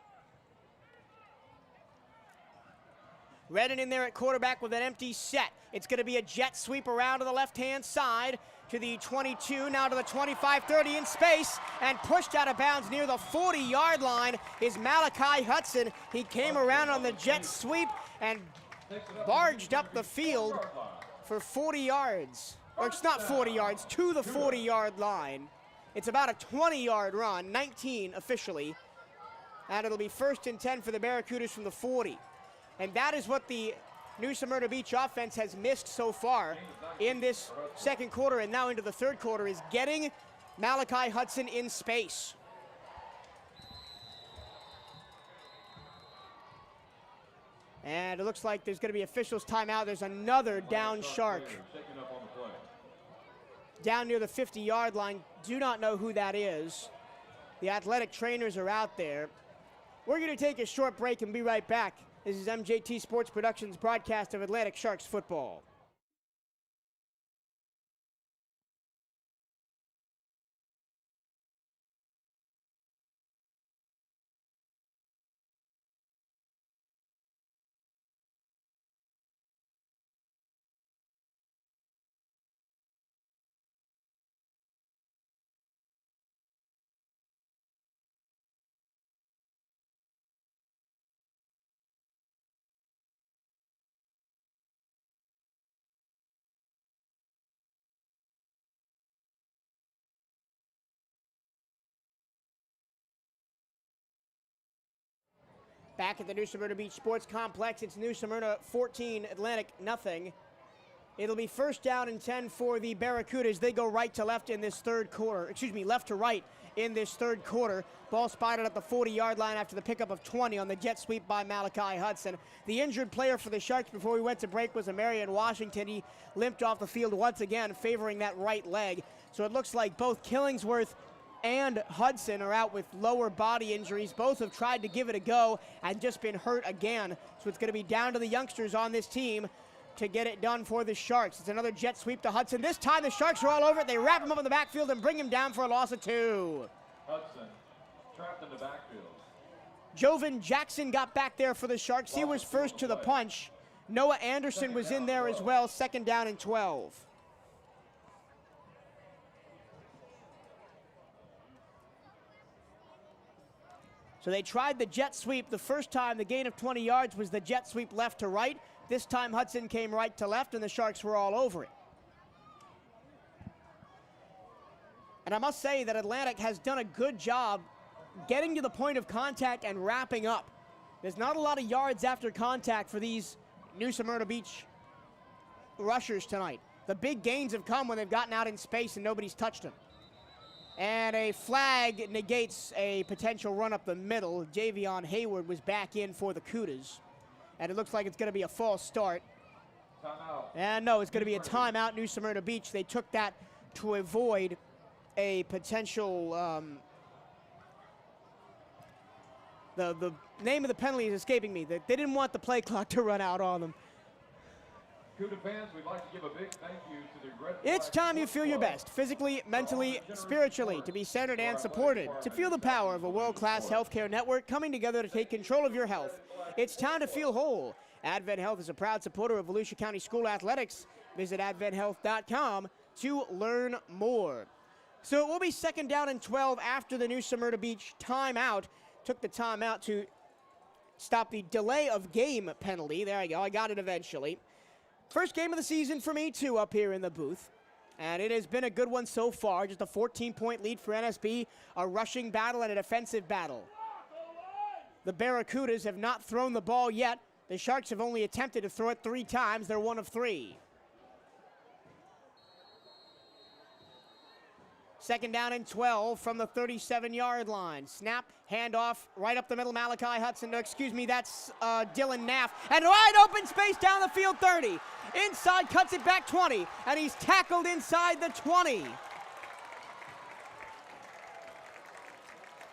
Redden in there at quarterback with an empty set. It's going to be a jet sweep around to the left-hand side to the 22, now to the 25-30 in space, and pushed out of bounds near the 40-yard line is Malachi Hudson. He came around on the jet sweep and barged up the field for 40 yards. Or it's not 40 yards, to the 40-yard line. It's about a 20-yard run, 19 officially. And it'll be 1st and 10 for the Barracudas from the 40. And that is what the new Smyrna Beach offense has missed so far in this second quarter and now into the third quarter, is getting Malachi Hudson in space. And it looks like there's going to be officials timeout. There's another down Shark down near the 50-yard line. Do not know who that is. The athletic trainers are out there. We're going to take a short break and be right back. This is MJT Sports Productions' broadcast of Atlantic Sharks football. Back at the New Smyrna Beach Sports Complex, it's New Smyrna 14, Atlantic nothing. It'll be 1st down and 10 for the Barracudas. They go right to left in this third quarter. Excuse me, left to right in this third quarter. Ball spotted at the 40-yard line after the pickup of 20 on the jet sweep by Malachi Hudson. The injured player for the Sharks before we went to break was Marion Washington. He limped off the field once again, favoring that right leg. So it looks like both Killingsworth and Hudson are out with lower body injuries. Both have tried to give it a go and just been hurt again. So it's going to be down to the youngsters on this team to get it done for the Sharks. It's another jet sweep to Hudson. This time the Sharks are all over it. They wrap him up in the backfield and bring him down for a loss of 2. Hudson trapped in the backfield. Jovan Jackson got back there for the Sharks. He was first to the punch. Noah Anderson was in there as well. 2nd down and 12. So they tried the jet sweep the first time. The gain of 20 yards was the jet sweep left to right. This time Hudson came right to left, and the Sharks were all over it. And I must say that Atlantic has done a good job getting to the point of contact and wrapping up. There's not a lot of yards after contact for these New Smyrna Beach rushers tonight. The big gains have come when they've gotten out in space and nobody's touched them. And a flag negates a potential run up the middle. Javion Hayward was back in for the Cougars. And it looks like it's going to be a false start. Timeout. And no, it's going to be a timeout, New Smyrna Beach. They took that to avoid a potential, the name of the penalty is escaping me. They didn't want the play clock to run out on them. Cougar fans, we'd like to give a big thank you to the Red It's Flag time you feel your best, physically, mentally, spiritually, to be centered and supported, to feel the power of a world-class healthcare network coming together to take control of your health. It's time to feel whole. Advent Health is a proud supporter of Volusia County School Athletics. Visit adventhealth.com to learn more. So it will be 2nd down and 12 after the new Smyrna Beach timeout. Took the timeout to stop the delay of game penalty. There I go. I got it eventually. First game of the season for me, too, up here in the booth. And it has been a good one so far. Just a 14-point lead for NSB, a rushing battle and a defensive battle. The Barracudas have not thrown the ball yet. The Sharks have only attempted to throw it 3 times. They're 1 of 3. 2nd down and 12 from the 37-yard line. Snap, handoff, right up the middle, Malachi Hudson. No, excuse me, that's Dylan Naff. And wide open space down the field, 30. Inside, cuts it back 20. And he's tackled inside the 20.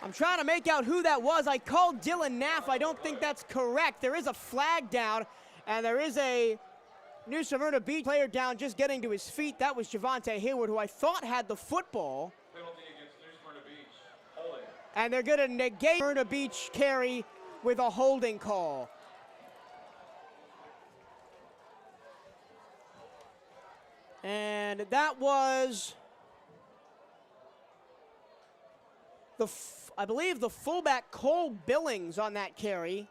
I'm trying to make out who that was. I called Dylan Naff. I don't think that's correct. There is a flag down, and there is a New Smyrna Beach player down just getting to his feet. That was Javante Hayward, who I thought had the football. Penalty against New Smyrna Beach. Holding. And they're going to negate Smyrna Beach carry with a holding call. And that was I believe the fullback Cole Billings on that carry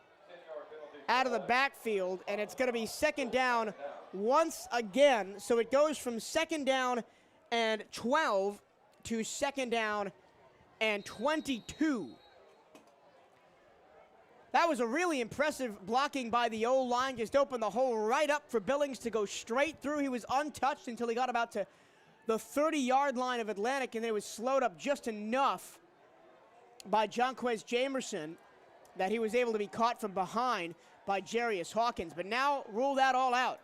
out of the backfield, and it's going to be 2nd down once again. So it goes from 2nd down and 12 to 2nd down and 22. That was a really impressive blocking by the O-line. Just opened the hole right up for Billings to go straight through. He was untouched until he got about to the 30-yard line of Atlantic, and then it was slowed up just enough by Jonquez Jamerson that he was able to be caught from behind by Jarius Hawkins. But now rule that all out.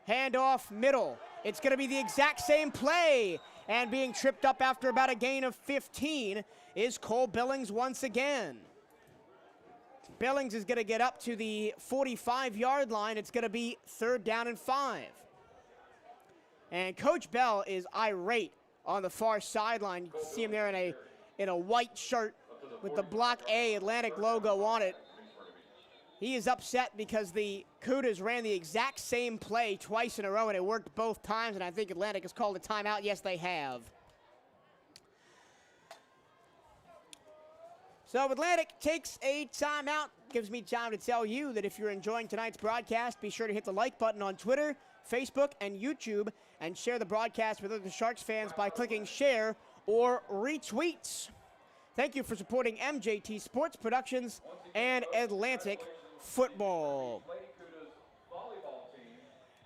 Handoff middle. It's going to be the exact same play. And being tripped up after about a gain of 15 is Cole Billings once again. Billings is going to get up to the 45-yard line. It's going to be 3rd down and 5. And Coach Bell is irate on the far sideline. You can see him there in a white shirt with the Block A Atlantic logo on it. He is upset because the Cudas ran the exact same play twice in a row, and it worked both times, and I think Atlantic has called a timeout. Yes, they have. So Atlantic takes a timeout. Gives me time to tell you that if you're enjoying tonight's broadcast, be sure to hit the like button on Twitter, Facebook, and YouTube, and share the broadcast with other Sharks fans by clicking share or retweets. Thank you for supporting MJT Sports Productions and Atlantic Football.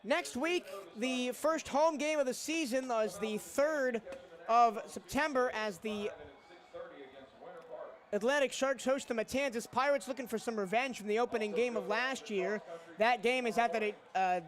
Next week, the first home game of the season was the 3rd of September as the Atlantic Sharks host the Matanzas Pirates, looking for some revenge from the opening game of last year. That game is at the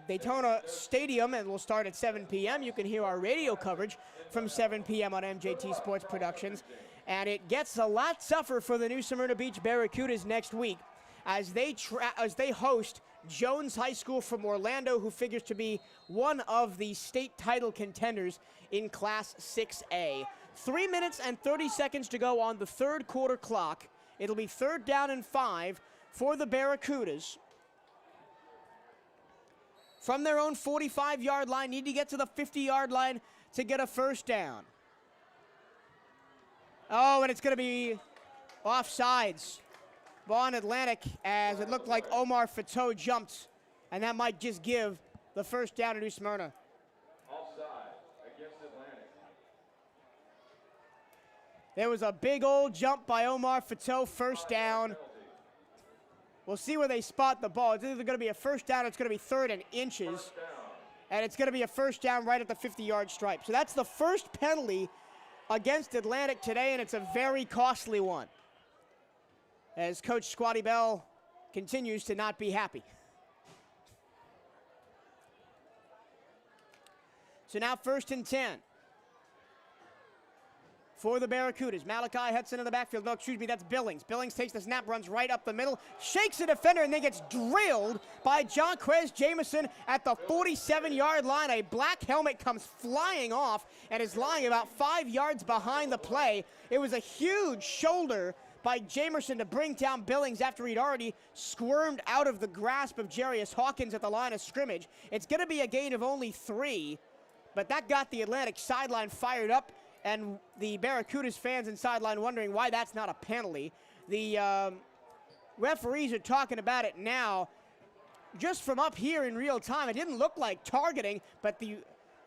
Daytona Stadium and will start at 7 p.m. You can hear our radio coverage from 7 p.m. on MJT Sports Productions. And it gets a lot tougher for the new Smyrna Beach Barracudas next week as they host Jones High School from Orlando, who figures to be one of the state title contenders in Class 6A. 3 minutes and 30 seconds to go on the 3rd quarter clock. It'll be 3rd down and 5 for the Barracudas. From their own 45-yard line, need to get to the 50-yard line to get a 1st down. Oh, and it's going to be offsides. Ball on Atlantic, as it looked like Omar Fateau jumped, and that might just give the 1st down to New Smyrna. Offside against Atlantic. There was a big old jump by Omar Fateau, 1st down. We'll see where they spot the ball. It's either going to be a 1st down or it's going to be 3rd and inches. And it's going to be a 1st down right at the 50-yard stripe. So that's the first penalty against Atlantic today, and it's a very costly one, as Coach Squatty Bell continues to not be happy. So now 1st and 10 for the Barracudas. Malachi Hudson in the backfield. No, excuse me, that's Billings. Billings takes the snap, runs right up the middle, shakes the defender, and then gets drilled by Jonquez Jamerson at the 47-yard line. A black helmet comes flying off and is lying about 5 yards behind the play. It was a huge shoulder by Jamerson to bring down Billings after he'd already squirmed out of the grasp of Jarius Hawkins at the line of scrimmage. It's going to be a gain of only 3. But that got the Atlantic sideline fired up, and the Barracudas fans in sideline wondering why that's not a penalty. The referees are talking about it now. Just from up here in real time, it didn't look like targeting, but the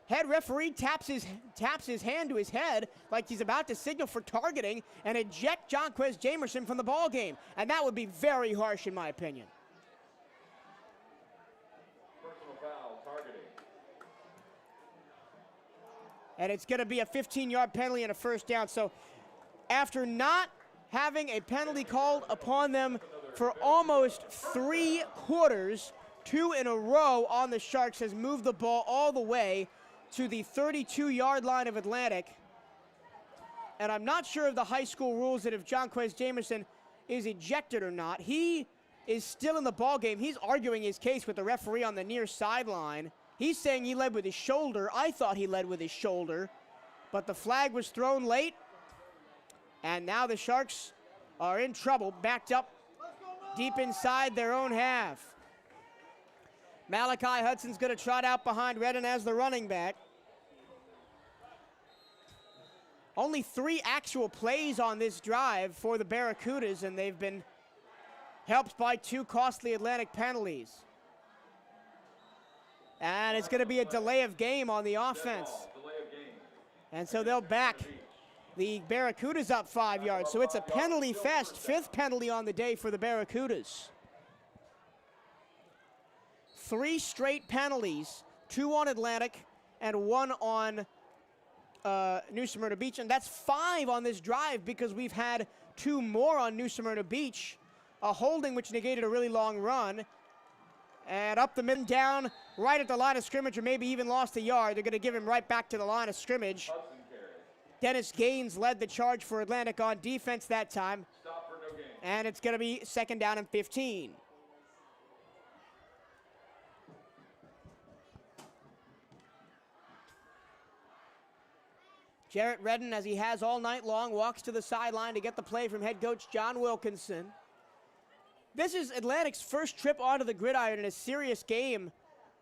head referee taps his hand to his head like he's about to signal for targeting and eject Jonquez Jamerson from the ball game. And that would be very harsh in my opinion. Personal foul, targeting. And it's going to be a 15-yard penalty and a first down. So after not having a penalty called upon them for almost 3 quarters, 2 in a row on the Sharks, has moved the ball all the way to the 32-yard line of Atlantic. And I'm not sure of the high school rules that if Jonquez Jamerson is ejected or not. He is still in the ball game. He's arguing his case with the referee on the near sideline. He's saying he led with his shoulder. I thought he led with his shoulder, but the flag was thrown late, and now the Sharks are in trouble, backed up deep inside their own half. Malachi Hudson's going to trot out behind Redden as the running back. Only 3 actual plays on this drive for the Barracudas, and they've been helped by 2 costly Atlantic penalties. And it's going to be a delay of game on the offense. And so they'll back the Barracudas up 5 yards. So it's a penalty fest, 5th penalty on the day for the Barracudas. 3 straight penalties, 2 on Atlantic and 1 on New Smyrna Beach. And that's 5 on this drive because we've had 2 more on New Smyrna Beach. A holding which negated a really long run. And up the middle, down right at the line of scrimmage, or maybe even lost a yard. They're going to give him right back to the line of scrimmage. Dennis Gaines led the charge for Atlantic on defense that time. And it's going to be 2nd down and 15. Jarrett Redden, as he has all night long, walks to the sideline to get the play from head coach John Wilkinson. This is Atlantic's first trip onto the gridiron in a serious game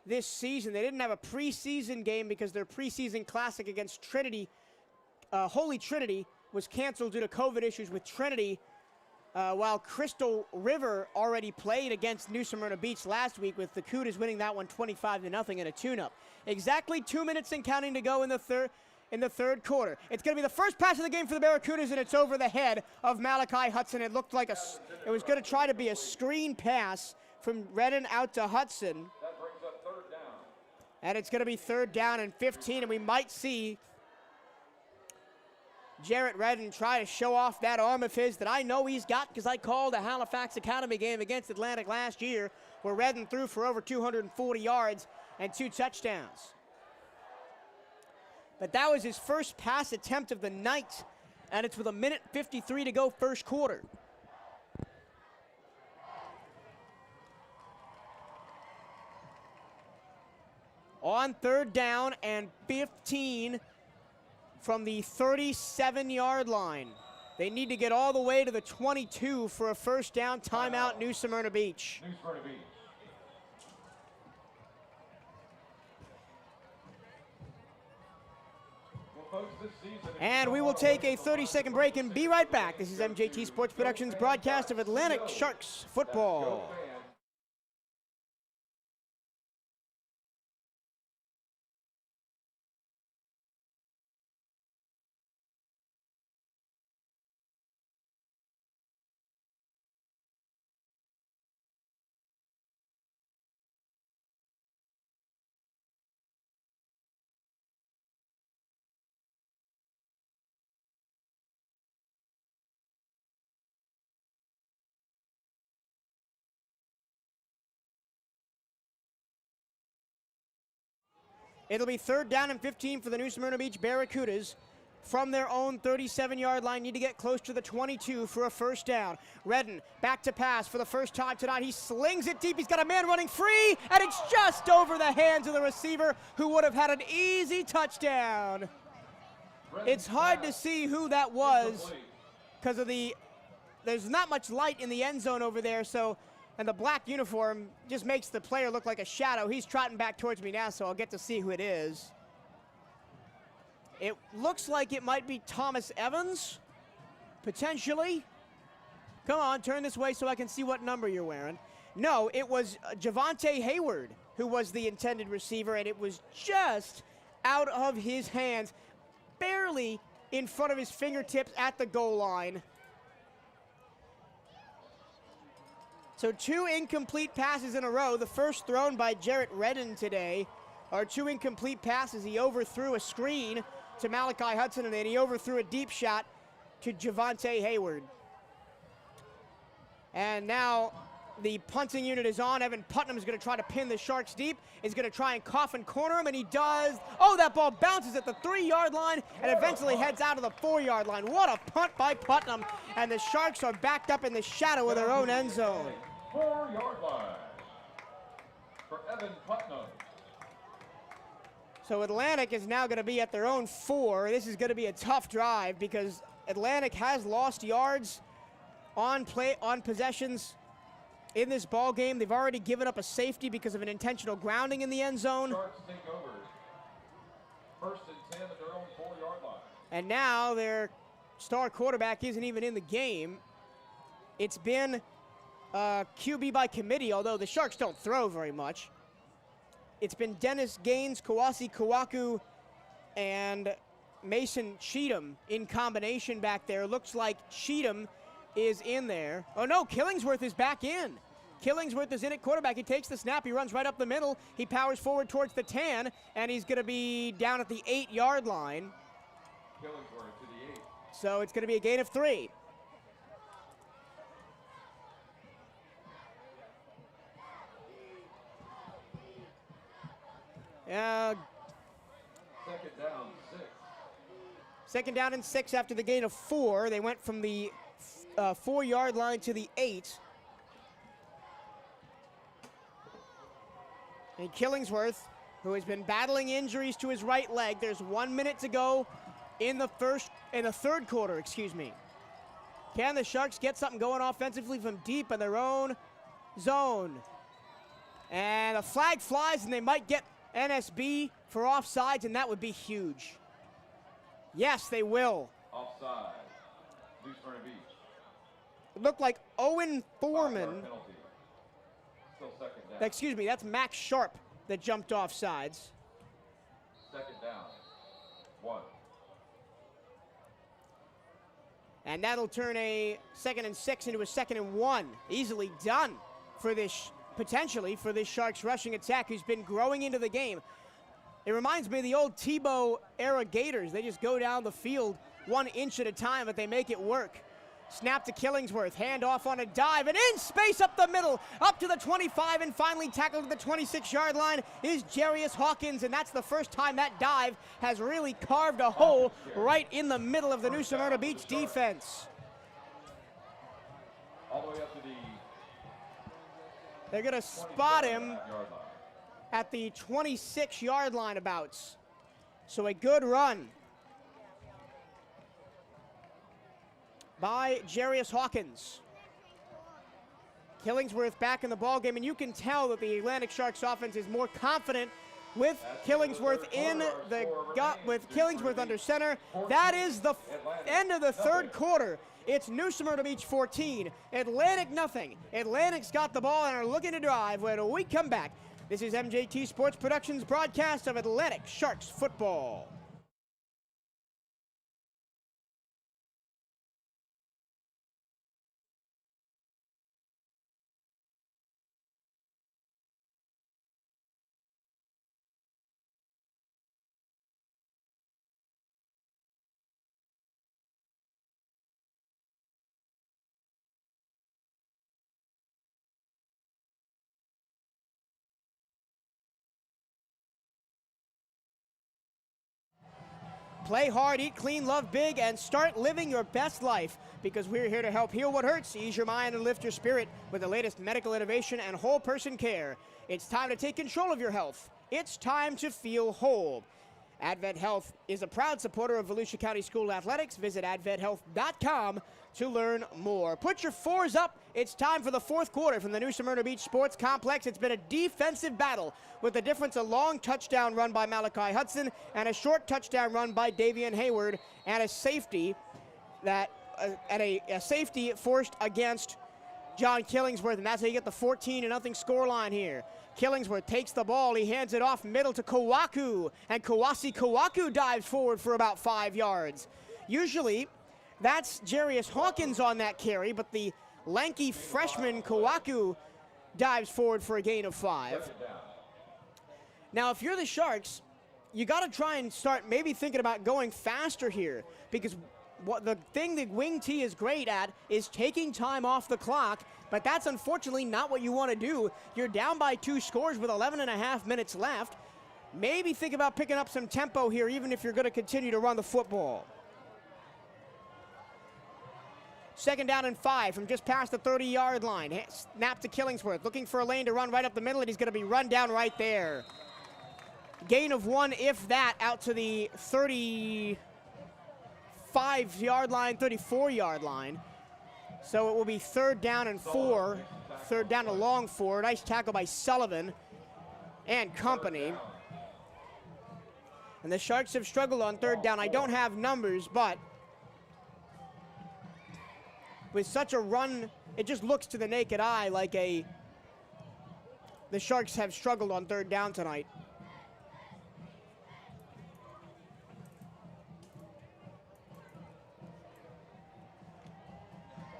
this season. They didn't have a preseason game because their preseason classic against Trinity, Holy Trinity, was canceled due to COVID issues with Trinity, while Crystal River already played against New Smyrna Beach last week, with the Cougars winning that one 25-0 in a tune-up. Exactly 2 minutes and counting to go in the third quarter. It's going to be the first pass of the game for the Barracudas, and it's over the head of Malachi Hudson. It looked like it was going to try to be a screen pass from Redden out to Hudson. That brings up 3rd down. And it's going to be 3rd down and 15, and we might see Jarrett Redden try to show off that arm of his that I know he's got because I called a Halifax Academy game against Atlantic last year where Redden threw for over 240 yards and 2 touchdowns. But that was his first pass attempt of the night, and it's with 1:53 to go first quarter. On 3rd down and 15 from the 37-yard line. They need to get all the way to the 22 for a first down. Timeout, New Smyrna Beach. New Smyrna Beach. And we will take a 30-second break and be right back. This is MJT Sports Productions broadcast of Atlantic Sharks football. It'll be 3rd down and 15 for the New Smyrna Beach Barracudas. From their own 37-yard line, need to get close to the 22 for a first down. Redden back to pass for the first time tonight. He slings it deep. He's got a man running free, and it's just over the hands of the receiver, who would have had an easy touchdown. It's hard to see who that was because of there's not much light in the end zone over there, and the black uniform just makes the player look like a shadow. He's trotting back towards me now, so I'll get to see who it is. It looks like it might be Thomas Evans, potentially. Come on, turn this way so I can see what number you're wearing. No, it was Javante Hayward who was the intended receiver, and it was just out of his hands, barely in front of his fingertips at the goal line. So 2 incomplete passes in a row. The first thrown by Jarrett Redden today are 2 incomplete passes. He overthrew a screen to Malachi Hudson, and then he overthrew a deep shot to Javante Hayward. And now the punting unit is on. Evan Putnam is going to try to pin the Sharks deep. Is going to try and coffin corner him, and he does. Oh, that ball bounces at the 3-yard line and eventually heads out of the 4-yard line. What a punt by Putnam, and the Sharks are backed up in the shadow of their own end zone. 4-yard line for Evan Putnam. So Atlantic is now going to be at their own 4. This is going to be a tough drive because Atlantic has lost yards on possessions in this ball game. They've already given up a safety because of an intentional grounding in the end zone. Sharks take over. 1st and 10 at their own 4-yard line. And now their star quarterback isn't even in the game. It's been QB by committee, although the Sharks don't throw very much. It's been Dennis Gaines, Kawasi Kawaku, and Mason Cheatham in combination back there. Looks like Cheatham is in there. Oh no, Killingsworth is back in. Killingsworth is in at quarterback. He takes the snap, he runs right up the middle, he powers forward towards the 10, and he's gonna be down at the 8-yard line. Killingsworth to the 8. So it's gonna be a gain of 3. Second down, 6. Second down and 6 after the gain of 4. They went from the 4-yard line to the 8. And Killingsworth, who has been battling injuries to his right leg. There's 1 minute to go in the third quarter, excuse me. Can the Sharks get something going offensively from deep in their own zone? And a flag flies, and they might get NSB for offsides, and that would be huge. Yes, they will. Offside. New Smyrna Beach. It looked like Owen Foreman. 5-yard penalty. Still second down. Excuse me, that's Max Sharp that jumped off sides. Second down. 1. And that'll turn a 2nd and 6 into a 2nd and 1. Easily done for this, potentially, for this Sharks rushing attack who's been growing into the game. It reminds me of the old Tebow era Gators. They just go down the field 1 inch at a time, but they make it work. Snap to Killingsworth, hand off on a dive, and in space up the middle, up to the 25, and finally tackled to the 26-yard line is Jarius Hawkins, and that's the first time that dive has really carved a hole right in the middle of the New Smyrna Beach defense. All the way up to the They're going to spot him 27.5-yard line. at the 26-yard line abouts. So a good run by Jarius Hawkins. Killingsworth back in the ballgame, and you can tell that the Atlantic Sharks offense is more confident with Killingsworth in the gut, with Killingsworth under center. That is the end of the third quarter. It's New Smyrna Beach 14, Atlantic nothing. Atlantic's got the ball and are looking to drive when we come back. This is MJT Sports Productions broadcast of Atlantic Sharks football. Play hard, eat clean, love big, and start living your best life, because we're here to help heal what hurts, ease your mind, and lift your spirit with the latest medical innovation and whole person care. It's time to take control of your health. It's time to feel whole. Advent Health is a proud supporter of Volusia County School Athletics. Visit adventhealth.com to learn more. Put your fours up. It's time for the fourth quarter from the new Smyrna Beach Sports Complex. It's been a defensive battle with the difference a long touchdown run by Malachi Hudson and a short touchdown run by Davian Hayward and a safety a safety forced against John Killingsworth, and that's how you get the 14-0 scoreline here. Killingsworth takes the ball. He hands it off middle to Kawaku, and Kawaku dives forward for about 5 yards. Usually, that's Jarius Hawkins on that carry, but the lanky freshman Kawaku dives forward for a gain of 5. Now, if you're the Sharks, you got to try and start maybe thinking about going faster here, because what the thing that Wing T is great at is taking time off the clock, but that's unfortunately not what you want to do. You're down by 2 scores with 11.5 minutes left. Maybe think about picking up some tempo here, even if you're going to continue to run the football. 2nd down and 5 from just past the 30-yard line. Snap to Killingsworth, looking for a lane to run right up the middle, and he's going to be run down right there. Gain of 1, if that, out to the 35-yard line, 34-yard line. So it will be 3rd down and 4. 3rd down and long 4. Nice tackle by Sullivan and company. And the Sharks have struggled on 3rd down. I don't have numbers, but with such a run, it just looks to the naked eye like the Sharks have struggled on 3rd down tonight.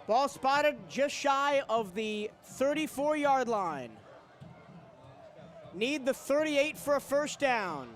Ball spotted just shy of the 34-yard line. Need the 38 for a 1st down.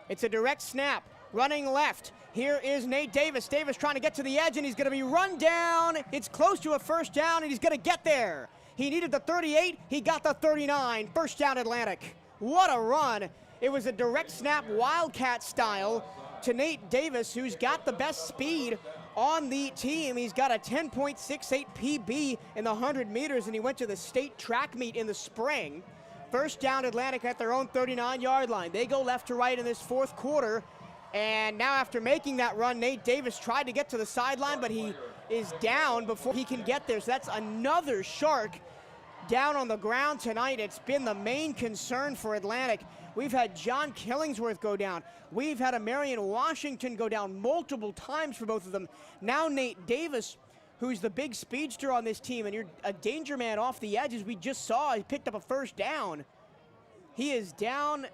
It's a direct snap, running left. Here is Nate Davis. Davis trying to get to the edge, and he's going to be run down. It's close to a 1st down, and he's going to get there. He needed the 38. He got the 39. 1st down Atlantic. What a run. It was a direct snap, Wildcat style, to Nate Davis, who's got the best speed on the team. He's got a 10.68 PB in the 100 meters, and he went to the state track meet in the spring. 1st down Atlantic at their own 39-yard line. They go left to right in this 4th quarter, and now after making that run, Nate Davis tried to get to the sideline, but he is down before he can get there. So that's another Shark down on the ground tonight. It's been the main concern for Atlantic. We've had John Killingsworth go down. We've had a Marion Washington go down multiple times for both of them. Now Nate Davis, who's the big speedster on this team, and you're a danger man off the edge, as we just saw. He picked up a 1st down. He is down.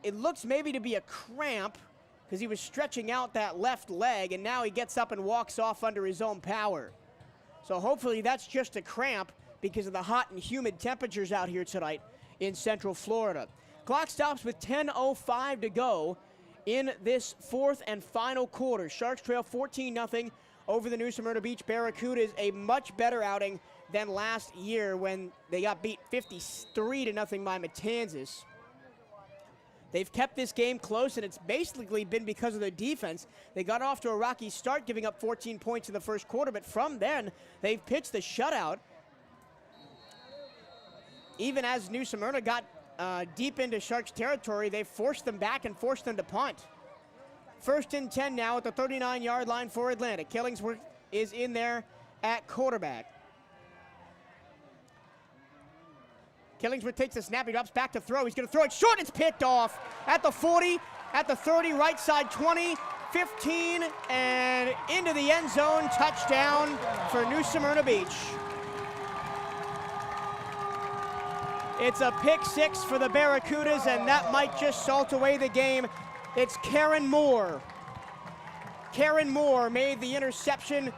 It looks maybe to be a cramp because he was stretching out that left leg, and now he gets up and walks off under his own power. So hopefully that's just a cramp because of the hot and humid temperatures out here tonight in Central Florida. Clock stops with 10:05 to go in this 4th and final quarter. Sharks trail 14-0 over the new Smyrna Beach Barracudas. A much better outing than last year when they got beat 53-0 by Matanzas. They've kept this game close, and it's basically been because of their defense. They got off to a rocky start, giving up 14 points in the 1st quarter, but from then, they've pitched the shutout. Even as New Smyrna got deep into Sharks territory, they forced them back and forced them to punt. 1st and 10 now at the 39-yard line for Atlantic. Killingsworth is in there at quarterback. Killingsworth takes the snap, he drops back to throw. He's going to throw it short, it's picked off at the 40, at the 30, right side 20, 15, and into the end zone. Touchdown for New Smyrna Beach. It's a pick 6 for the Barracudas, and that might just salt away the game. It's Karen Moore. Karen Moore made the interception.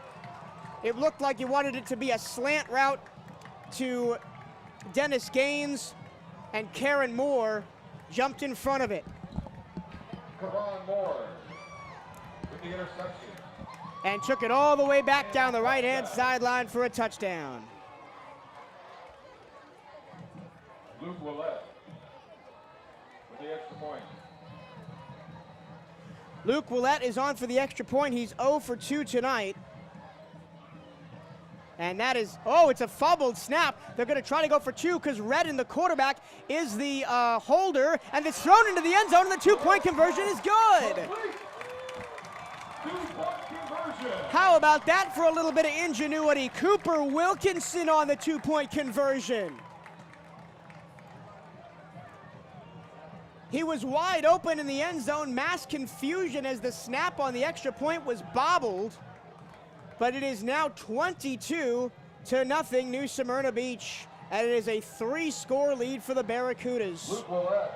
It looked like he wanted it to be a slant route to Dennis Gaines, and Karen Moore jumped in front of it. Karan Moore with the interception. And took it all the way back down the right-hand sideline for a touchdown. Luke Willett with the extra point. Luke Willett is on for the extra point. He's 0 for 2 tonight. And that is, oh, it's a fumbled snap. They're going to try to go for two because Redden, the quarterback, is the holder. And it's thrown into the end zone, and the two-point conversion is good. Two-point conversion. How about that for a little bit of ingenuity? Cooper Wilkinson on the two-point conversion. He was wide open in the end zone. Mass confusion as the snap on the extra point was bobbled. But it is now 22-0 New Smyrna Beach. And it is a 3-score lead for the Barracudas. Luke Willett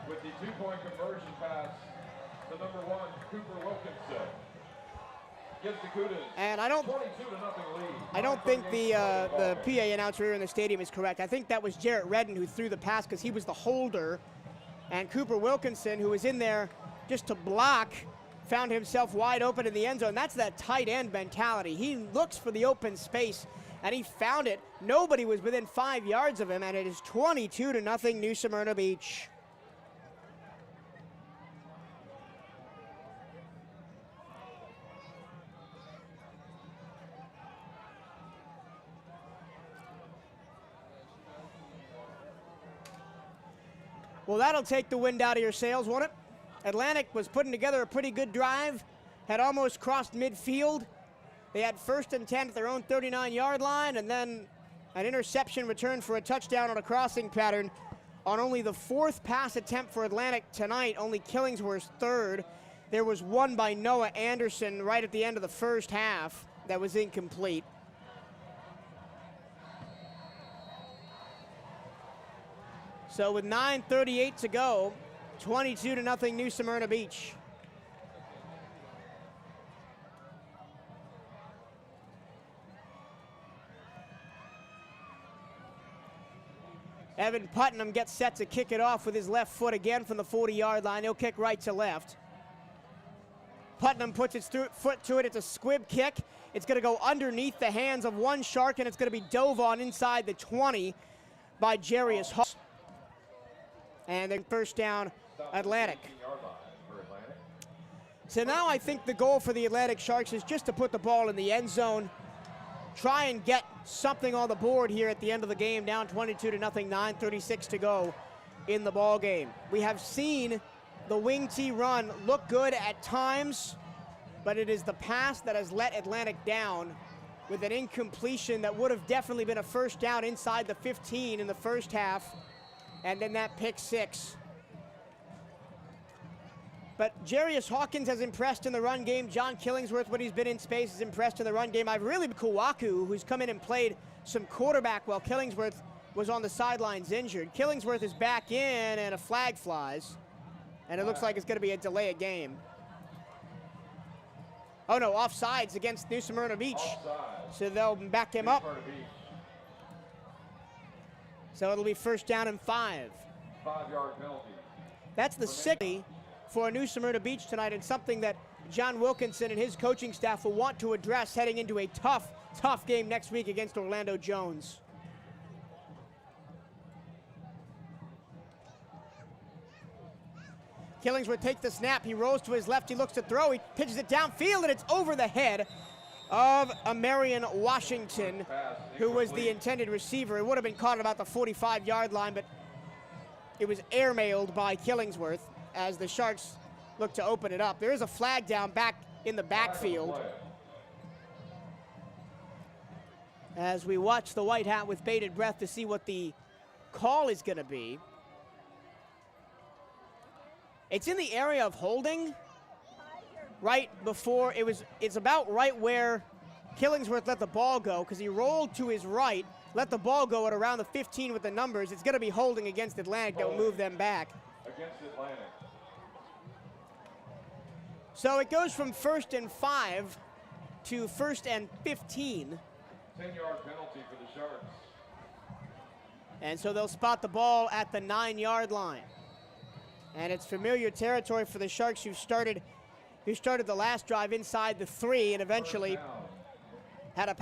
with the two-point conversion pass to number 1, Cooper Wilkinson. Gives the Cudas and I don't 22-0 lead. I don't think the PA announcer here in the stadium is correct. I think that was Jarrett Redden who threw the pass because he was the holder. And Cooper Wilkinson, who was in there just to block, found himself wide open in the end zone. That's that tight end mentality. He looks for the open space, and he found it. Nobody was within 5 yards of him, and it is 22-0 New Smyrna Beach. Well, that'll take the wind out of your sails, won't it? Atlantic was putting together a pretty good drive, had almost crossed midfield. They had 1st and 10 at their own 39-yard line, and then an interception returned for a touchdown on a crossing pattern on only the 4th pass attempt for Atlantic tonight, only Killingsworth's 3rd. There was one by Noah Anderson right at the end of the first half that was incomplete. So with 9:38 to go, 22-0 New Smyrna Beach. Evan Putnam gets set to kick it off with his left foot again from the 40-yard line. He'll kick right to left. Putnam puts his foot to it. It's a squib kick. It's going to go underneath the hands of one Shark, and it's going to be dove on inside the 20 by Jarius Hawks. And then first down, Atlantic. So now I think the goal for the Atlantic Sharks is just to put the ball in the end zone, try and get something on the board here at the end of the game, down 22-0, 9:36 to go in the ball game. We have seen the wing T run look good at times, but it is the pass that has let Atlantic down with an incompletion that would have definitely been a first down inside the 15 in the first half, and then that pick six. But Jarius Hawkins has impressed in the run game. John Killingsworth, when he's been in space, has impressed in the run game. I've really been Kawaku, who's come in and played some quarterback while Killingsworth was on the sidelines injured. Killingsworth is back in, and a flag flies. And it looks like it's going to be a delay of game. Oh, no, offsides against New Smyrna Beach. Offside. So they'll back him up. Smyrna Beach. So it'll be first down and 5. 5-yard penalty. That's the 60 for New Smyrna Beach tonight, and something that John Wilkinson and his coaching staff will want to address heading into a tough game next week against Orlando Jones. Killingsworth takes the snap. He rolls to his left. He looks to throw. He pitches it downfield, and it's over the head of Marion Washington, who was the intended receiver. It would have been caught at about the 45-yard line, but it was airmailed by Killingsworth as the Sharks look to open it up. There is a flag down back in the backfield as we watch the white hat with bated breath to see what the call is going to be. It's in the area of holding right before it's about right where Killingsworth let the ball go, because he rolled to his right, let the ball go at around the 15 with the numbers. It's going to be holding against Atlantic that will move them back. Against Atlantic. So it goes from 1st and 5 to 1st and 15. 10-yard penalty for the Sharks. And so they'll spot the ball at the 9-yard line. And it's familiar territory for the Sharks, who started the last drive inside the 3 and eventually had a